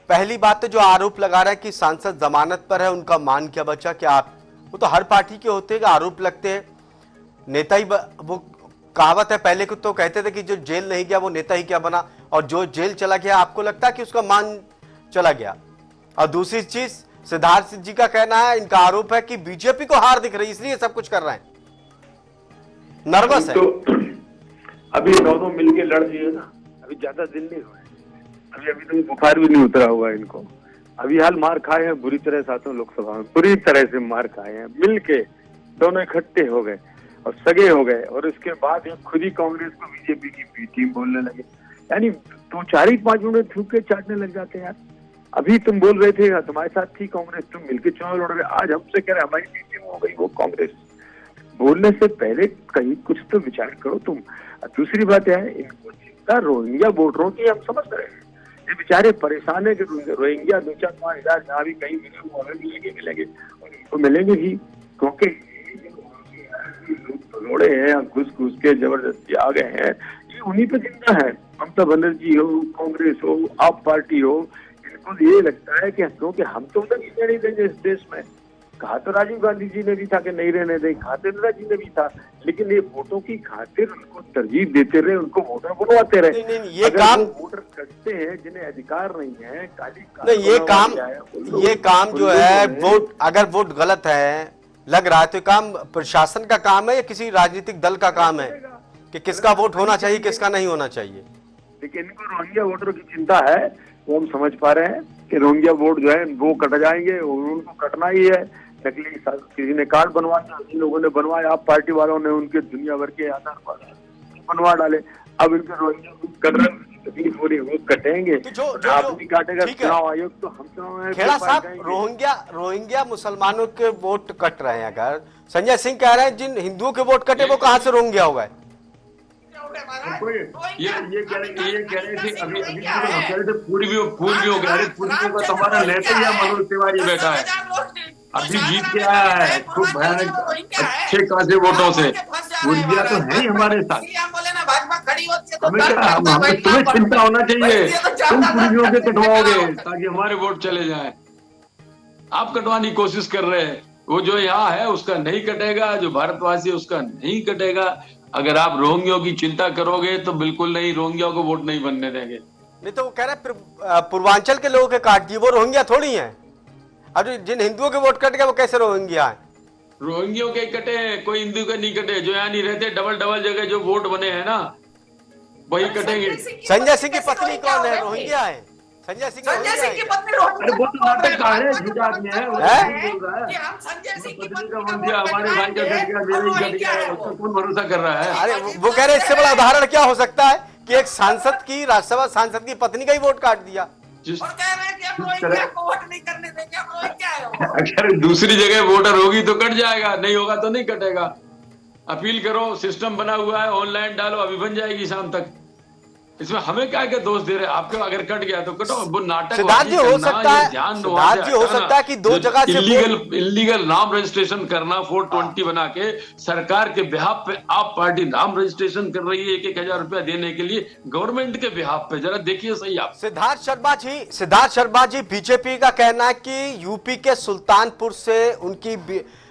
पहली बात तो जो आरोप लगा रहा है कि सांसद जमानत पर है, उनका मान क्या बचा? क्या आप, वो तो हर पार्टी के होते हैं, आरोप लगते हैं, नेता ही वो कहावत है, पहले को तो कहते थे कि जो जेल नहीं गया वो नेता ही क्या बना, और जो जेल चला गया आपको लगता है कि उसका मान चला गया? और दूसरी चीज सिद्धार्थ जी का कहना है, इनका आरोप है कि बीजेपी को हार दिख रही इसलिए सब कुछ कर रहे हैं, नर्वस है। तो अभी दोनों मिलके लड़ दिए ना, अभी ज्यादा दिन नहीं हुए, अभी तो बुखार भी नहीं उतरा हुआ इनको, अभी हाल मार खाए हैं बुरी तरह, सातों लोकसभा में बुरी तरह से मार खाए हैं, मिलके दोनों इकट्ठे हो गए और सगे हो गए, और इसके बाद एक खुद ही कांग्रेस को बीजेपी की टीम बोलने लगे। यानी तो 4-5 मिनट थूक के चाटने लग जाते हैं यार। अभी तुम बोल रहे थे तुम्हारे साथ थी कांग्रेस, तुम मिलके चुनाव लड़ रहे, आज हमसे कह रहे हमारी टीम हो गई वो कांग्रेस। बोलने से पहले कहीं कुछ तो विचार करो तुम। दूसरी बात है, इनको चिंता रोहिंग्या वोटरों की हम समझ रहे हैं, ये बेचारे परेशान है कि रोहिंग्या 2-4-5 हजार जहाँ भी कहीं मिले वो हमें मिलेंगे और इनको मिलेंगे ही, क्योंकि रोड़े हैं, घुस के जबरदस्ती आ गए हैं, ये उन्हीं पे जिंदा है। ममता बनर्जी हो, कांग्रेस हो, आप पार्टी हो, इनको ये लगता है कि क्योंकि हम तो उधर जीने नहीं देंगे इस देश में। कहा तो राजीव गांधी जी ने भी था कि नहीं रहने दें, कहा तो इंदिरा जी ने भी था, लेकिन ये वोटों की खातिर उनको तरजीह देते रहे, उनको वोटर बनवाते रहे। नहीं, ये काम वोटर करते हैं जिन्हें अधिकार नहीं है, नहीं, ये काम जो है वोट, अगर वोट गलत है लग रहा है तो काम प्रशासन का काम है या किसी राजनीतिक दल का काम है कि किसका वोट होना चाहिए किसका नहीं होना चाहिए? लेकिन इनको रोहिंग्या वोटरों की चिंता है, वो हम समझ पा रहे हैं कि रोहिंग्या वोट जो है वो कट जाएंगे, और उनको कटना ही है। नकली किसी ने कार्ड बनवाया, जिन लोगों ने बनवाया, आप पार्टी वालों ने उनके दुनिया भर के आधार पर बनवा डाले, अब इनके रोहिंग्या कट रहे तकलीफ हो रही है वो कटेंगे। तो आप नहीं काटेगा ठीक है। चुनाव आयोग, तो हम चुनाव में खेड़ा फिर साहब, पाएंगे। रोहिंग्या मुसलमानों के वोट कट रहे हैं, अगर संजय सिंह कह रहे हैं जिन हिंदुओं के वोट कटे वो कहां से रोहिंग्या हो गए? ये कह रहे थे अभी पूर्वी हो गया। अरे पूर्वी का तुम्हारा नेता या मनोज तिवारी बैठा है, अभी जीत के आया है खूब भयानक अच्छे खासे वोटों से। पूर्विया तो है ही हमारे साथ। हमें तुम्हें चिंता होना चाहिए, तुम पूर्वियों के कटवाओगे ताकि हमारे वोट चले जाएं। आप कटवाने की कोशिश कर रहे हैं, वो जो यहाँ है उसका नहीं कटेगा, जो भारतवासी उसका नहीं कटेगा। अगर आप रोहिंग्यों की चिंता करोगे तो बिल्कुल नहीं, रोहिंग्यों को वोट नहीं बनने देंगे। नहीं तो वो कह रहे हैं पूर्वांचल के लोगों के काट दिए, वो रोहिंग्या थोड़ी हैं। अब जिन हिंदुओं के वोट कट गए वो कैसे रोहिंग्या है? रोहिंग्यों के कटे, कोई हिंदू के नहीं कटे। जो यहाँ नहीं रहते, डबल जगह जो वोट बने हैं ना, वही कटेंगे। संजय सिंह की पत्नी कौन है? रोहिंग्या है। संजय सिंह की पत्नी अरे वो तो नाटक का है, झूठा आदमी है, वो बोल रहा है पत्नी का बन गया, हमारे भाई का कट गया, मेरे ही कट गया, उसका कौन भरोसा कर रहा है? अरे वो कह रहे हैं इससे बड़ा उदाहरण क्या हो सकता है कि एक सांसद की, राज्यसभा सांसद की पत्नी का ही वोट काट दिया। अगर दूसरी जगह वोटर होगी तो कट जाएगा, नहीं होगा तो नहीं कटेगा। अपील करो, सिस्टम बना हुआ है, ऑनलाइन डालो, अभी बन जाएगी शाम तक। इसमें हमें क्या दोष दे रहे हैं? आपके अगर कट गया तो कटो। वो नाटक सिद्धार्थ जी हो सकता है, सिद्धार्थ जी हो सकता है कि दो जगह से इलीगल नाम रजिस्ट्रेशन करना 420 बना के सरकार के बिहाफ पे आप पार्टी नाम रजिस्ट्रेशन कर रही है 1,000 रुपया देने के लिए गवर्नमेंट के बिहाफ पे। जरा देखिए सही आप। सिद्धार्थ शर्मा जी बीजेपी का कहना है कि यूपी के सुल्तानपुर से उनकी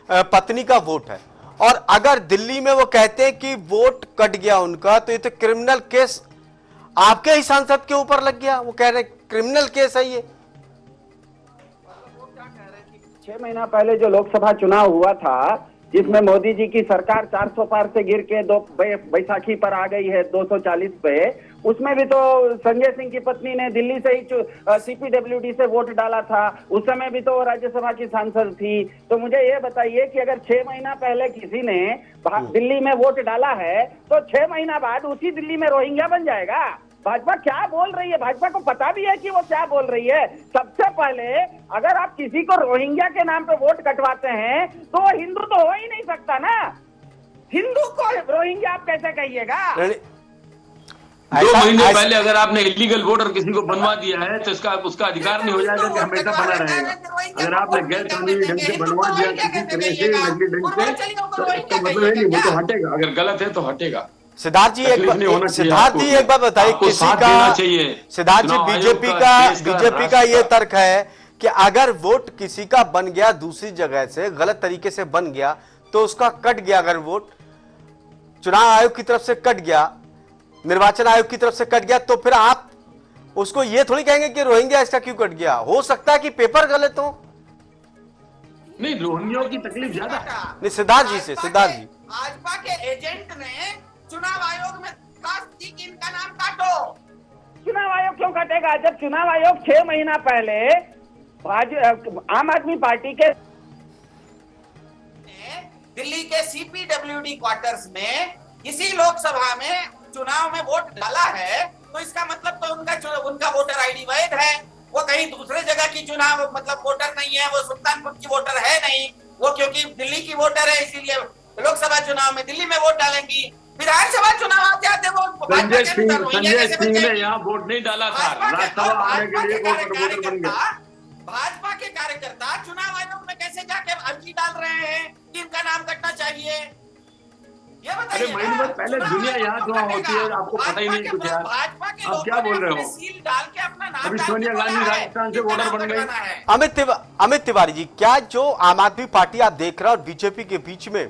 पत्नी का वोट है, और अगर दिल्ली में वो कहते हैं कि वोट कट गया उनका, तो ये तो क्रिमिनल केस आपके ही सांसद के ऊपर लग गया। वो कह रहे क्रिमिनल केस है ये। 6 महीना पहले जो लोकसभा चुनाव हुआ था, जिसमें मोदी जी की सरकार 400 पार से गिर के बैसाखी पर आ गई है 240 पे, उसमें भी तो संजय सिंह की पत्नी ने दिल्ली से ही सीपीडब्ल्यूडी से वोट डाला था। उस समय भी तो राज्यसभा की सांसद थी। तो मुझे ये बताइए कि अगर 6 महीना पहले किसी ने दिल्ली में वोट डाला है, तो 6 महीना बाद उसी दिल्ली में रोहिंग्या बन जाएगा? भाजपा क्या बोल रही है? भाजपा को पता भी है कि वो क्या बोल रही है। सबसे पहले अगर आप किसी को रोहिंग्या के नाम पे वोट कटवाते हैं तो वो हिंदू तो हो ही नहीं सकता ना। हिंदू को रोहिंग्या आप कैसे कहिएगा? 2 महीने पहले अगर आपने इलीगल वोटर किसी को बनवा दिया है तो उसका अधिकार नहीं हो जाएगा कि हमेशा बना रहेगा। अगर आपने गैर कानूनी ढंग से बनवा दिया किसी तरह से, नकली ढंग से, तो इसका मतलब है कि वो तो हटेगा। अगर गलत है तो हटेगा। सिद्धार्थ जी एक बार बताइए, किसी का सिद्धार्थ जी बीजेपी का ये तर्क है कि अगर वोट किसी का बन गया दूसरी जगह से, गलत तरीके से बन गया, तो उसका कट गया। अगर वोट चुनाव आयोग की तरफ से कट गया, निर्वाचन आयोग की तरफ से कट गया, तो फिर आप उसको ये थोड़ी कहेंगे कि रोहिंग्या इसका क्यों कट गया? हो सकता है कि पेपर गलत हो। नहीं, रोहिंग्यों की तकलीफ ज्यादा। नहीं, सिद्धार्थ जी भाजपा के एजेंट ने चुनाव आयोग में दरखास्त की कि इनका नाम काटो। चुनाव आयोग क्यों काटेगा? जब चुनाव आयोग 6 महीना पहले आम आदमी पार्टी के दिल्ली के सीपीडब्ल्यूडी क्वार्टर्स में किसी लोकसभा में चुनाव में वोट डाला है, तो इसका मतलब तो उनका वोटर आईडी वैध है। वो कहीं दूसरे जगह की चुनाव मतलब वोटर नहीं है, वो सुल्तानपुर की वोटर है नहीं, वो क्योंकि दिल्ली की वोटर है इसीलिए लोकसभा चुनाव में दिल्ली में वोट डालेंगी। विधानसभा चुनाव आते आते वो संजय सिंह ने यहाँ वोट नहीं डाला था, राज्यसभा आने के लिए वोटर बन गया। भाजपा के कार्यकर्ता चुनाव आयोग में कैसे जाके अर्जी डाल रहे हैं कि इनका नाम कटना चाहिए? ये बताइए। अरे महीने पहले दुनिया यहाँ चुनाव होती है, आपको पता ही नहीं कुछ यार। आप क्या बोल रहे हो? सील डाल के अपना नाम, अभी सोनिया गांधी राजस्थान से वोटर बन गई। अमित तिवारी जी, क्या जो आम आदमी पार्टी आप देख रहे हो और बीजेपी के बीच में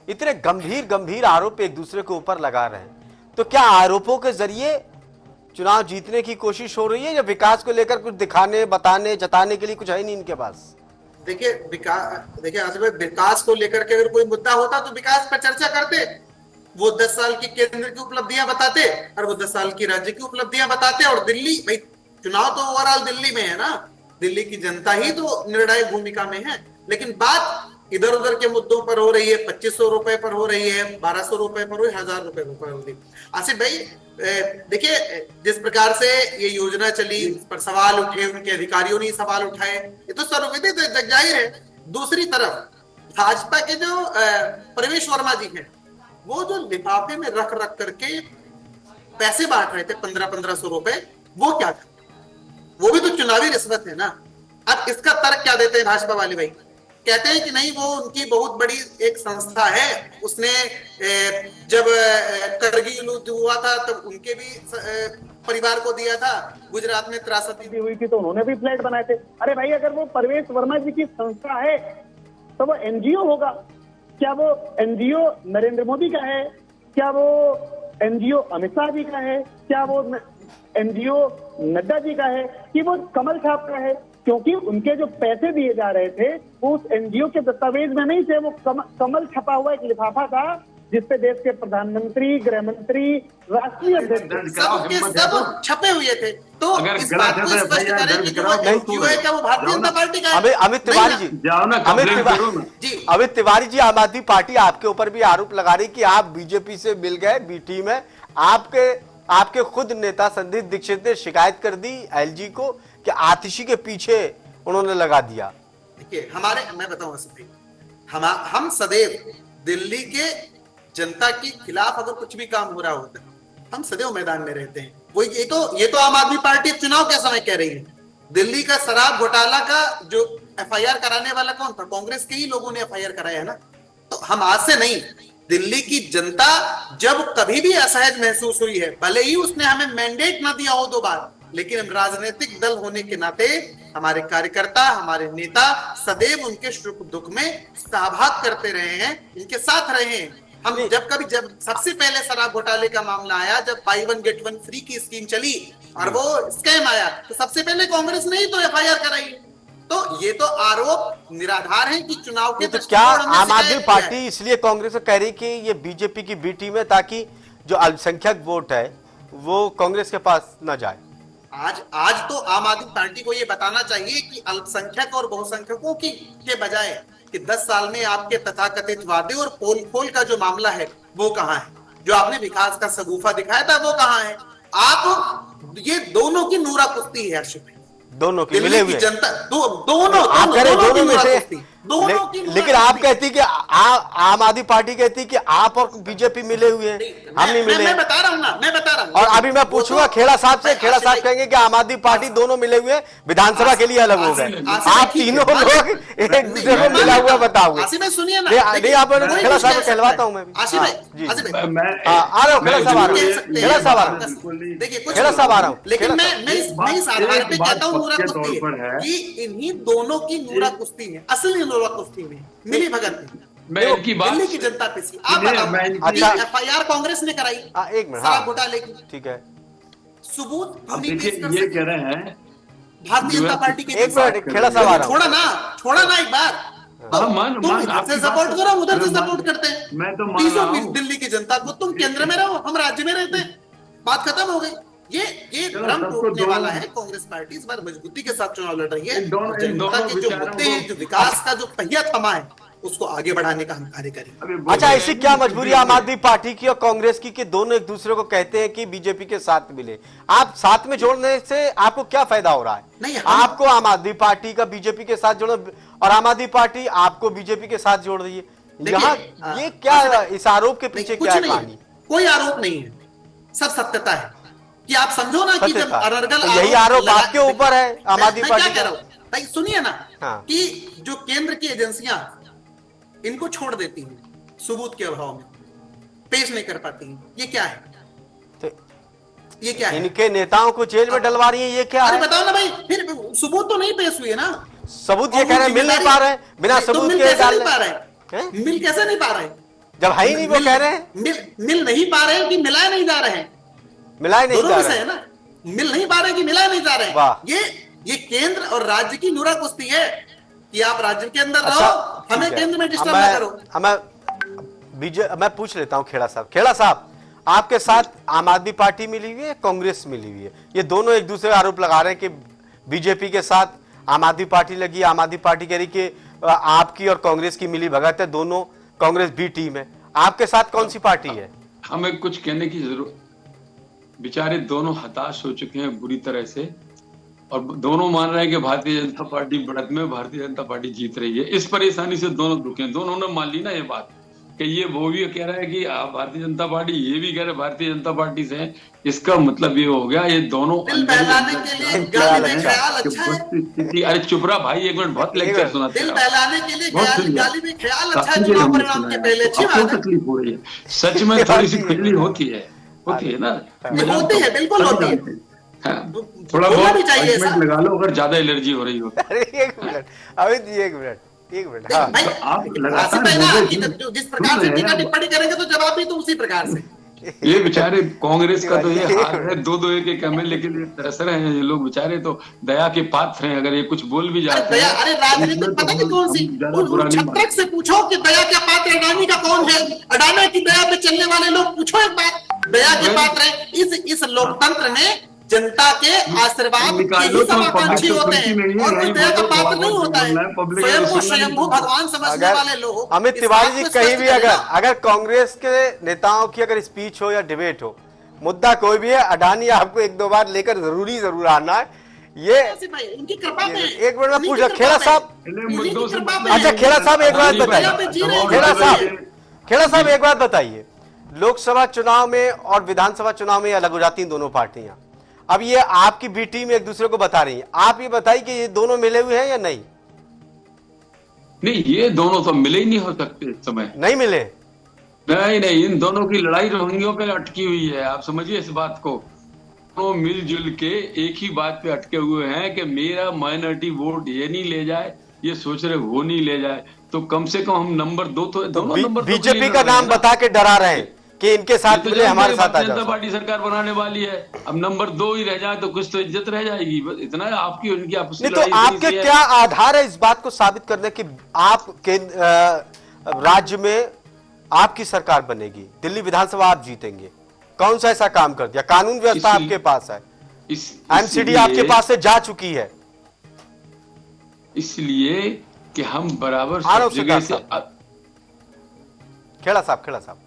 इतने गंभीर आरोप एक दूसरे के ऊपर लगा रहे हैं, तो क्या आरोपों के जरिए चुनाव जीतने की कोशिश हो रही है, या विकास को लेकर कुछ दिखाने, बताने, जताने के लिए कुछ है नहीं इनके पास? देखिए विकास को लेकर के अगर कोई मुद्दा होता तो विकास पर चर्चा करते। वो 10 साल की केंद्र की उपलब्धियां बताते और वो 10 साल की राज्य की उपलब्धियां बताते। और दिल्ली, भाई चुनाव तो ओवरऑल दिल्ली में है ना, दिल्ली की जनता ही तो निर्णायक भूमिका में है। लेकिन बात इधर उधर के मुद्दों पर हो रही है, 2500 रुपए पर हो रही है, 1200 रुपए पर हो रही है, 1000 रुपए पर हो रही है। आसिफ भाई देखिए, जिस प्रकार से ये योजना चली, इस पर सवाल उठे, उनके अधिकारियों ने सवाल उठाए, ये तो सर्वविदित जग जाहिर है। दूसरी तरफ भाजपा के जो प्रवेश वर्मा जी हैं, वो जो लिफाफे में रख रख करके पैसे बांट रहे थे 1500 रुपए, वो क्या था? वो भी तो चुनावी रिश्वत है ना। अब इसका तर्क क्या देते हैं भाजपा वाले भाई? कहते हैं कि नहीं, वो उनकी बहुत बड़ी एक संस्था है, उसने जब करगिल युद्ध हुआ था तब उनके भी परिवार को दिया था, गुजरात में त्रासदी भी हुई थी तो उन्होंने भी फ्लैट बनाए थे। अरे भाई, अगर वो परवेश वर्मा जी की संस्था है तो वो एनजीओ होगा। क्या वो एनजीओ नरेंद्र मोदी का है? क्या वो एनजीओ अमित शाह जी का है? क्या वो एनजीओ नड्डा जी का है? कि वो कमल छाप का है? क्योंकि उनके जो पैसे दिए जा रहे थे वो उस एनजीओ के दस्तावेज में नहीं थे, वो कमल छपा हुआ एक लिफाफा था जिसपे देश के प्रधानमंत्री, गृह मंत्री, राष्ट्रीय अध्यक्ष सब छपे हुए थे। तो इस बात को स्पष्ट करें कि जो एनजीओ है क्या वो भारतीय जनता पार्टी का है? अमित तिवारी जी, अमित तिवारी जी, आम आदमी पार्टी आपके ऊपर भी आरोप लगा रही कि आप बीजेपी से मिल गए बी टीम है। आपके खुद नेता संदीप दीक्षित ने शिकायत कर दी एलजी को कि आतिशी के पीछे उन्होंने लगा दिया। देखिए, मैं बताऊं, हम सदैव दिल्ली के जनता के खिलाफ अगर कुछ भी काम हो रहा होता है, हम सदैव मैदान में रहते हैं। वो ये तो आम आदमी पार्टी चुनाव के समय कह रही है। दिल्ली का शराब घोटाला का जो एफआईआर कराने वाला कौन था? कांग्रेस के ही लोगों ने एफआईआर कराया है ना। तो हम आज से नहीं, दिल्ली की जनता जब कभी भी असहज महसूस हुई है, भले ही उसने हमें मैंडेट ना दिया हो 2 बार, लेकिन हम राजनीतिक दल होने के नाते हमारे कार्यकर्ता, हमारे नेता सदैव उनके सुख दुख में सहभाग करते रहे हैं, इनके साथ रहे हैं। हम जब सबसे पहले शराब घोटाले का मामला आया, जब by one get one free की स्कीम चली और वो स्कैम आया, तो सबसे पहले कांग्रेस ने ही तो एफआईआर कराई। तो ये तो आरोप निराधार है कि चुनाव के तो क्या आम आदमी पार्टी इसलिए कांग्रेस को कह रही कि ये बीजेपी की बी टीम है ताकि जो अल्पसंख्यक वोट है वो कांग्रेस के पास न जाए? आज तो आम आदमी पार्टी को ये बताना चाहिए कि अल्पसंख्यक और बहुसंख्यकों के बजाय कि 10 साल में आपके तथाकथित वादे और पोल खोल का जो मामला है वो कहाँ है? जो आपने विकास का सगुफा दिखाया था वो कहाँ है? आप ये दोनों की नूरा कुश्ती है हर्ष, दोनों की मिले हुए जनता दोनों आप कह रहे दोनों में से, लेकिन आप कहती कि आम आदमी पार्टी कहती कि आप और बीजेपी मिले हुए हैं, हम नहीं मिले। मैं बता रहा हूँ और अभी मैं पूछूंगा खेड़ा साहब से, खेड़ा साहब कहेंगे कि आम आदमी पार्टी दोनों मिले हुए, विधानसभा के लिए अलग हो गए। आप तीनों लोग एक दूसरे को मिला हुआ बताओगे? सुनिए ना, नहीं आप खेड़ा साहब को कहलवाता हूँ मैं भी। आ रहा हूँ खेड़ा साहब, आ रहा हूँ खेड़ा साहब, आ रहा हूँ देखिए खेड़ा साहब, आ रहा हूँ। लेकिन मैं इस आधार पे कहता हूँ नूरा कुश्ती है कि इन्हीं दोनों की नूरा कुश्ती है, असली नूरा कुश्ती में मिली भगत मैं की बात दिल्ली की जनता पे सी। आप बताओ, एफआईआर कांग्रेस ने कराई 1 मिनट शराब घोटाले की, ठीक है, सबूत ये कह रहे हैं भारतीय जनता पार्टी के। 1 मिनट खेड़ा साहब आ रहा हूँ, छोड़ा ना एक बार, तुम इधर से सपोर्ट करो, उधर से सपोर्ट करते हैं। मैं तो मान रहा हूं दिल्ली की जनता को, तुम केंद्र में रहो, हम राज्य में रहते हैं, बात खत्म हो गई। ये भ्रम टूटने वाला है। कांग्रेस पार्टी इस बार मजबूती के साथ चुनाव लड़ रही है। जनता के जो मुद्दे हैं, जो विकास का जो पहिया थमा है, उसको आगे बढ़ाने का हम कार्य करें। अच्छा, ऐसी क्या मजबूरी आम आदमी पार्टी की और कांग्रेस की कि दोनों एक दूसरे को कहते हैं कि बीजेपी के साथ मिले? आप साथ में जोड़ने से आपको क्या फायदा हो रहा है? नहीं, आपको आम आदमी पार्टी का बीजेपी के साथ जोड़ो और आम आदमी पार्टी आपको बीजेपी के साथ जोड़ रही है। यहाँ ये क्या, इस आरोप के पीछे क्या है कहानी? कोई आरोप नहीं है, सब सत्यता है कि आप समझो ना कि जब अनर्गल यही आरोप आपके ऊपर है आम आदमी पार्टी का। भाई सुनिए ना, कि जो केंद्र की एजेंसियां इनको छोड़ देती हैं सबूत के अभाव में, पेश नहीं कर पाती हैं, ये क्या है? ये क्या है? इनके नेताओं को जेल में डलवा रही है, ये क्या है? बताओ ना भाई, फिर सबूत तो नहीं पेश हुए ना। सबूत ये कह रहे हैं मिल नहीं पा रहे हैं, बिना सबूत के डाल रहे, मिल कैसे नहीं पा रहे? जब है ही नहीं वो कह रहे हैं मिल नहीं पा रहे कि मिलाए नहीं जा रहे हैं, मिलाए नहीं जा रहे हैं ना, मिल नहीं पा रहे कि मिलाए नहीं जा रहे हैं। ये केंद्र और राज्य की नूरा कुश्ती है कि आप राज्य के अंदर रहो, हमें केंद्र में डिस्टर्ब ना करो। मैं पूछ लेता हूं खेड़ा साहब, खेड़ा साहब आपके साथ आम आदमी पार्टी मिली हुई है, कांग्रेस मिली हुई है, ये दोनों एक दूसरे आरोप लगा रहे हैं कि बीजेपी के साथ आम आदमी पार्टी लगी, आम आदमी पार्टी कह रही कि आपकी और कांग्रेस की मिली भगत है, दोनों कांग्रेस बी टीम है, आपके साथ कौन सी पार्टी है? हमें कुछ कहने की जरूरत, बेचारे दोनों हताश हो चुके हैं बुरी तरह से, और दोनों मान रहे हैं कि भारतीय जनता पार्टी बढ़त में, भारतीय जनता पार्टी जीत रही है। इस परेशानी से दोनों दुखी हैं। दोनों ने मान ली ना ये बात कि ये वो भी कह रहा है कि भारतीय जनता पार्टी, ये भी कह रहे भारतीय जनता पार्टी से, इसका मतलब ये हो गया ये दोनों दिल बहलाने के लिए गाली में ख्याल अच्छा है। स्थिति, अरे चुप रहा भाई, एक मिनट, बहुत लेक्चर सुना। दिल बहलाने के लिए गाली में ख्याल अच्छा है, चुनाव परिणाम के पहले अच्छी बात है। तकलीफ हो रही है, सच में थोड़ी सी खुजली होती है ना, होती है, बिल्कुल होती है। थोड़ा बहुत लगा लो अगर ज्यादा एलर्जी हो रही हो। अरे एक मिनट अमित जी, एक मिनट हाँ। आप लगातार जिस प्रकार से टीका टिप्पणी करेंगे तो जवाब भी तो उसी प्रकार से। ये बेचारे कांग्रेस का तो ये हाल है, दो एक एमएलए के लिए तरस रहे हैं ये लोग, बेचारे तो दया के पात्र हैं। अगर ये कुछ बोल भी जाते हैं, अरे राजनीतिक पता नहीं कौन सी, छत्रक से पूछो कि दया के पात्र अडानी का कौन है, अडानी की दया पे चलने वाले लोग पूछो एक बात, दया के पात्र है। इस लोकतंत्र में जनता के आशीर्वाद के ही समाकांक्षी होते हैं, और कोई दया का पात्र नहीं होता है। स्वयं को स्वयंभू भगवान समझने वाले लोग। अमित तिवारी जी, कहीं भी अगर कांग्रेस के नेताओं की अगर स्पीच हो या डिबेट हो, मुद्दा कोई भी है, अडानी आपको एक दो बार लेकर जरूर आना है। ये उनकी कृपा में, एक मिनट में पूछा खेड़ा साहब, अच्छा खेड़ा साहब एक बात बताइए, खेड़ा साहब एक बात बताइए, लोकसभा चुनाव में और विधानसभा चुनाव में अलग हो जाती हैं दोनों पार्टियां। अब ये आपकी बी टीम एक दूसरे को बता रही है, आप ये बताइए कि ये दोनों मिले हुए हैं या नहीं? नहीं, ये दोनों तो मिले ही नहीं हो सकते इस समय। नहीं मिले? नहीं, इन दोनों की लड़ाई रोहिंग्यों पे अटकी हुई है, आप समझिए इस बात को। दोनों मिलजुल के एक ही बात पे अटके हुए हैं कि मेरा माइनॉरिटी वोट ये नहीं ले जाए, ये सोच रहे वो नहीं ले जाए, तो कम से कम हम नंबर 2 तो दोनों नंबर बीजेपी का नाम बता के डरा रहे हैं कि इनके साथ मिले, हमारे साथ आ जाओ। जनता पार्टी सरकार बनाने वाली है, अब नंबर 2 ही रह जाए तो कुछ तो इज्जत रह जाएगी, इतना आपकी उनकी आपस में। तो आपके क्या आधार है इस बात को साबित करने कि आप के राज्य में आपकी सरकार बनेगी, दिल्ली विधानसभा आप जीतेंगे? कौन सा ऐसा काम कर दिया? कानून व्यवस्था आपके पास है, एमसीडी आपके पास से जा चुकी है, इसलिए कि हम बराबर सब जगह से, खेड़ा साहब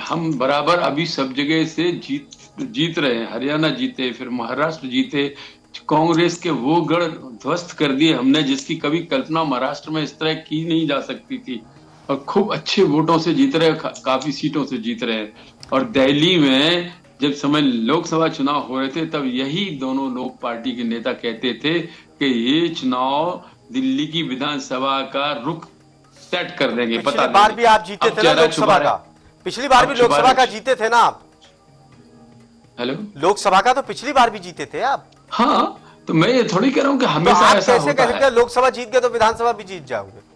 हम बराबर अभी सब जगह से जीत रहे हैं। हरियाणा जीते, फिर महाराष्ट्र जीते, कांग्रेस के वो गढ़ ध्वस्त कर दिए हमने जिसकी कभी कल्पना महाराष्ट्र में इस तरह की नहीं जा सकती थी, और खूब अच्छे वोटों से जीत रहे, काफी सीटों से जीत रहे हैं। और दिल्ली में जब समय लोकसभा चुनाव हो रहे थे तब यही दोनों लोग पार्टी के नेता कहते थे कि ये चुनाव दिल्ली की विधानसभा का रुख सेट कर देंगे। पिछली बार भी आप जीते थे ना लोकसभा का, पिछली बार भी लोकसभा का जीते थे ना आप? हेलो, लोकसभा का तो पिछली बार भी जीते थे आप। हाँ, तो मैं ये थोड़ी कह रहा हूँ कि हमेशा तो ऐसा होता है। लोकसभा जीत गए तो विधानसभा भी जीत जाओगे?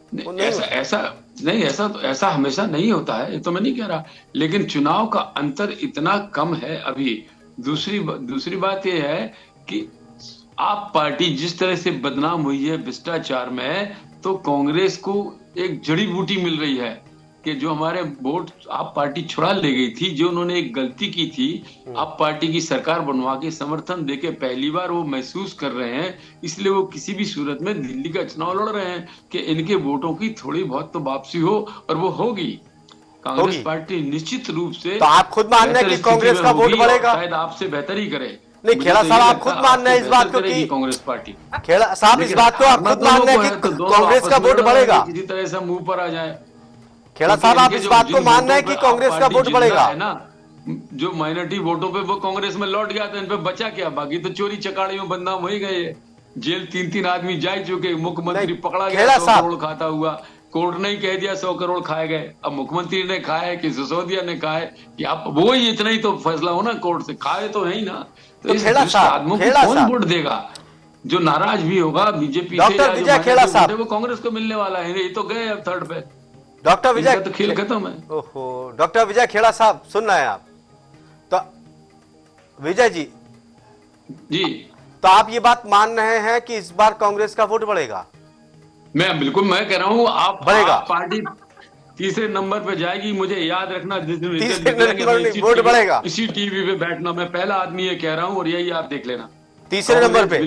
ऐसा हमेशा नहीं होता है, ये तो मैं नहीं कह रहा, लेकिन चुनाव का अंतर इतना कम है अभी। दूसरी बात यह है कि आप पार्टी जिस तरह से बदनाम हुई है भ्रष्टाचार में, तो कांग्रेस को एक जड़ी बूटी मिल रही है कि जो हमारे वोट आप पार्टी छुड़ा ले गई थी, जो उन्होंने एक गलती की थी, आप पार्टी की सरकार बनवा के समर्थन देके पहली बार वो महसूस कर रहे हैं, इसलिए वो किसी भी सूरत में दिल्ली का चुनाव लड़ रहे हैं कि इनके वोटों की थोड़ी बहुत तो वापसी हो, और वो होगी। कांग्रेस पार्टी निश्चित रूप से, तो आप खुद मान रहे हैं कि कांग्रेस का वोट बढ़ेगा? शायद आपसे बेहतर ही करे। नहीं खेड़ा साहब, आप खुद मान रहे हैं इस बात को कि कांग्रेस पार्टी, खेड़ा साहब इस बात को आप खुद मान रहे हैं कि कांग्रेस का वोट बढ़ेगा? किसी तरह से मुंह पर आ जाए। खेड़ा साहब, आप इस बात को मान रहे हैं कि कांग्रेस का वोट बढ़ेगा? है ना, जो माइनॉरिटी वोटों पे वो कांग्रेस में लौट गया था, इन पे बचा क्या? बाकी तो चोरी चकाड़ी में बदनाम हो ही गए, जेल 3 आदमी जा चुके, मुख्यमंत्री पकड़ा गया 100 करोड़ खाता हुआ, कोर्ट ने ही कह दिया 100 करोड़ खाए गए। अब मुख्यमंत्री ने खाया है कि सिसोदिया ने खाया है कि आप वो ही इतना ही तो फैसला हो ना कोर्ट से, खाए तो है ही ना। तो इस आदमी को कौन वोट देगा? जो नाराज भी होगा बीजेपी से, वो कांग्रेस को मिलने वाला है। ये तो गए अब थर्ड पे, डॉक्टर विजय तो खेल खत्म है। ओहो, डॉक्टर विजय खेड़ा साहब सुन रहे हैं आप? तो विजय जी, तो आप ये बात मान रहे हैं कि इस बार कांग्रेस का वोट बढ़ेगा? मैं कह रहा हूँ आप बढ़ेगा, पार्टी तीसरे नंबर पे जाएगी। मुझे याद रखना, जिस दिन वोट बढ़ेगा, इसी टीवी पे बैठना, मैं पहला आदमी ये कह रहा हूँ, और यही आप देख लेना। तीसरे नंबर पे,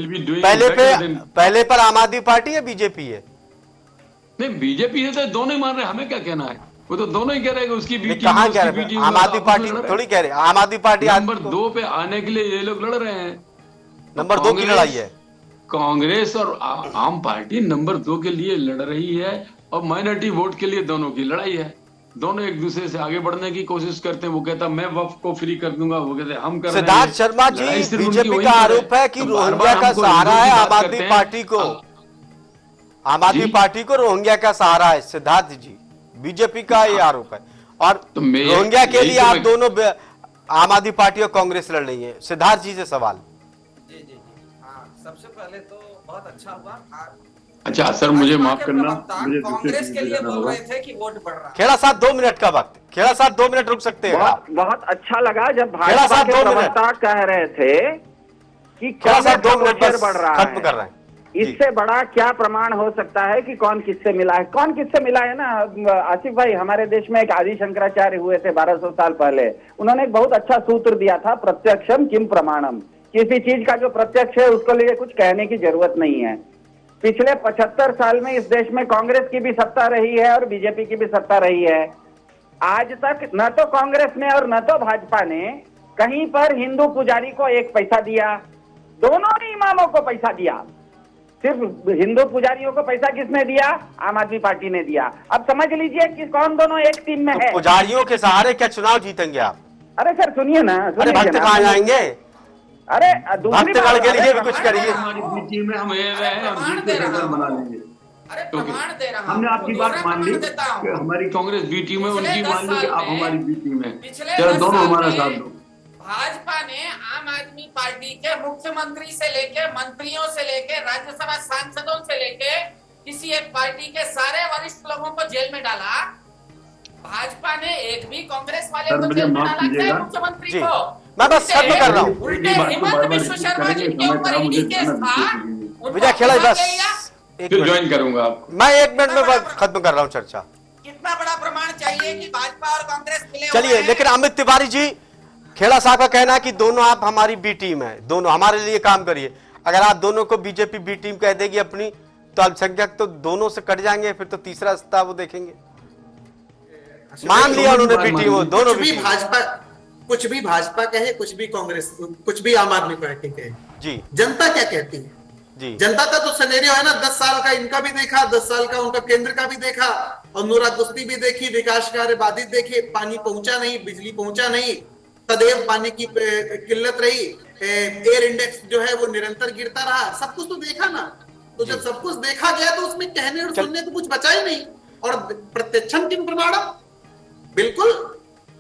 पहले पर आम आदमी पार्टी है, बीजेपी है? नहीं, बीजेपी है तो दोनों ही मान रहे हैं, हमें क्या कहना है? वो तो दोनों ही कह रहे हैं उसकी बी टीम, कहाँ कह उसकी रहे बी टीम, हैं? आम आदमी पार्टी थोड़ी कह रहे हैं, आम आदमी पार्टी नंबर 2 पे आने के लिए ये लोग लड़ रहे हैं। नंबर 2 की लड़ाई है। कांग्रेस और आम पार्टी नंबर 2 के लिए लड़ रही है और माइनॉरिटी वोट के लिए दोनों की लड़ाई है। दोनों एक दूसरे से आगे बढ़ने की कोशिश करते हैं। वो कहता मैं वक्फ को फ्री कर दूंगा, वो कहते हम कर रहे हैं। सिद्धार्थ शर्मा जी, लड़ाई सिर्फ बीजेपी उनकी का वहीं पर आरोप है कि तो बार-बार रोहिंग्या का हमको सहारा हिंदू है की बात आम आदमी करते हैं। पार्टी को। आम आदमी जी? पार्टी को रोहिंग्या का सहारा है सिद्धार्थ जी, बीजेपी का ये आरोप है। और तो मैं रोहिंग्या के यही लिए तो आप मैं- दोनों आम आदमी पार्टी और कांग्रेस लड़ रही है। सिद्धार्थ जी से सवाल। जी जी जी, हाँ, सबसे पहले तो बहुत अच्छा हुआ। अच्छा सर, मुझे भाजपा माफ के करना, प्रवक्ता मुझे कांग्रेस के लिए बोल रहे थे कि वोट बढ़ रहा है। खेड़ा साहब 2 मिनट का वक्त, खेड़ा साहब 2 मिनट रुक सकते हैं आप? बहुत अच्छा लगा जब खेड़ा भाजपा साहब के 2 मिनट। प्रवक्ता कह रहे थे कि खेड़ा साहब 2 कांग्रेस मिनट का बस शेयर बढ़ रहा खत्म है। कर रहे हैं जी। इससे बड़ा क्या प्रमाण हो सकता है कि कौन किससे मिला है? कौन किससे मिला है ना आसिफ भाई, हमारे देश में एक आदि शंकराचार्य हुए थे 1200 साल पहले। उन्होंने एक बहुत अच्छा सूत्र दिया था, प्रत्यक्षम किम प्रमाणम। किसी चीज का जो प्रत्यक्ष है उसको लिए कुछ कहने की जरूरत नहीं है। पिछले 75 साल में इस देश में कांग्रेस की भी सत्ता रही है और बीजेपी की भी सत्ता रही है। आज तक न तो कांग्रेस ने और न तो भाजपा ने कहीं पर हिंदू पुजारी को एक पैसा दिया, दोनों ही इमामों को पैसा दिया। सिर्फ हिंदू पुजारियों को पैसा किसने दिया? आम आदमी पार्टी ने दिया। अब समझ लीजिए कि कौन दोनों एक टीम में है। पुजारियों के सहारे क्या चुनाव जीतेंगे आप? अरे सर सुनिए ना, अरे भक्त कहाँ जाएंगे? अरे दूसरी भक्तगण बात- के लिए भी अरे कुछ करिए। हमारी बी टीम में हम ये रहे हैं और प्रमाण जीत दे के रहा रिजल्ट हूं। बना लेंगे। अरे तो प्रमाण दे रहा हूं। हमने आपकी बात दूसरा मान ली प्रमाण देता हूं। कि हमारी कांग्रेस बी टीम है, पिछले उनकी 10 मान ली कि साल आप में- हमारी बी टीम है। पिछले चलो 10 दोनों साल हमारा में साथ दो। भाजपा ने आम आदमी पार्टी के मुख्यमंत्री से लेके मंत्रियों से लेके राज्यसभा सांसदों से लेके किसी एक पार्टी के सारे वरिष्ठ लोगों को जेल में डाला। भाजपा ने एक भी कांग्रेस वाले सर, को मुझे जेल में माफ डाला कीजिएगा। क्या मुख्यमंत्री जी, को? मैं बस खत्म कर रहा हूँ। उल्टे हिमंत विश्व शर्मा जिनके ऊपर ईडी केस था, उनको विजय खेड़ा उठा बस के लिया। एक फिर मिनट। ज्वाइन करूंगा आप। मैं 1 मिनट में बस खत्म कर रहा हूँ चर्चा। कितना बड़ा प्रमाण चाहिए कि भाजपा और कांग्रेस मिले हुए चलिए, हैं? लेकिन अमित तिवारी जी, खेड़ा साहब का कहना है कि दोनों आप हमारी बी टीम है, दोनों हमारे लिए काम करिए। अगर आप दोनों को बीजेपी बी टीम कह देगी अपनी, तो अल्पसंख्यक तो दोनों से कट जाएंगे, फिर तो तीसरा रास्ता वो देखेंगे। मान लिया उन्होंने बी टीम, वो दोनों कुछ बी भी टीम। भाजपा कहे, कुछ भी कांग्रेस, कुछ भी आम आदमी पार्टी कहे, जी जनता क्या कहती है? जी जनता का तो सिनेरियो है ना, 10 साल का इनका भी देखा, 10 साल का उनका केंद्र का भी देखा, और नूरादुस्ती भी देखी, विकास कार्य बाधित देखे, पानी पहुंचा नहीं, बिजली पहुंचा नहीं, सदैव पानी की किल्लत रही, एयर इंडेक्स जो है वो निरंतर गिरता रहा, सब कुछ तो देखा ना। तो जब सब कुछ देखा गया तो उसमें कहने और सुनने तो कुछ बचा ही नहीं। और प्रत्यक्षम किम प्रमाणम, बिल्कुल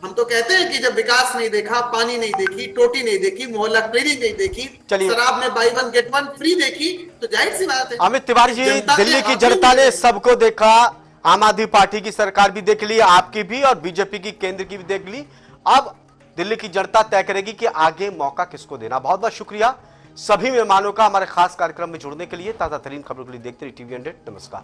हम तो कहते हैं कि जब विकास नहीं देखा, पानी नहीं देखी, टोटी नहीं देखी, मोहल्ला क्लीनिंग नहीं देखी, चलिए। शराब में बाई 1 गेट 1 फ्री देखी, तो जाहिर सी बात है अमित तिवारी जी, जनता के दिल्ली की हाथ में जनता ने है। सबको देखा, आम आदमी पार्टी की सरकार भी देख ली, आपकी भी, और बीजेपी की केंद्र की भी देख ली। अब दिल्ली की जनता तय करेगी कि आगे मौका किसको देना। बहुत बहुत शुक्रिया सभी मेहमानों का हमारे खास कार्यक्रम में जुड़ने के लिए। ताजा तरीन खबरों के लिए देखते रहिए TV 100। नमस्कार।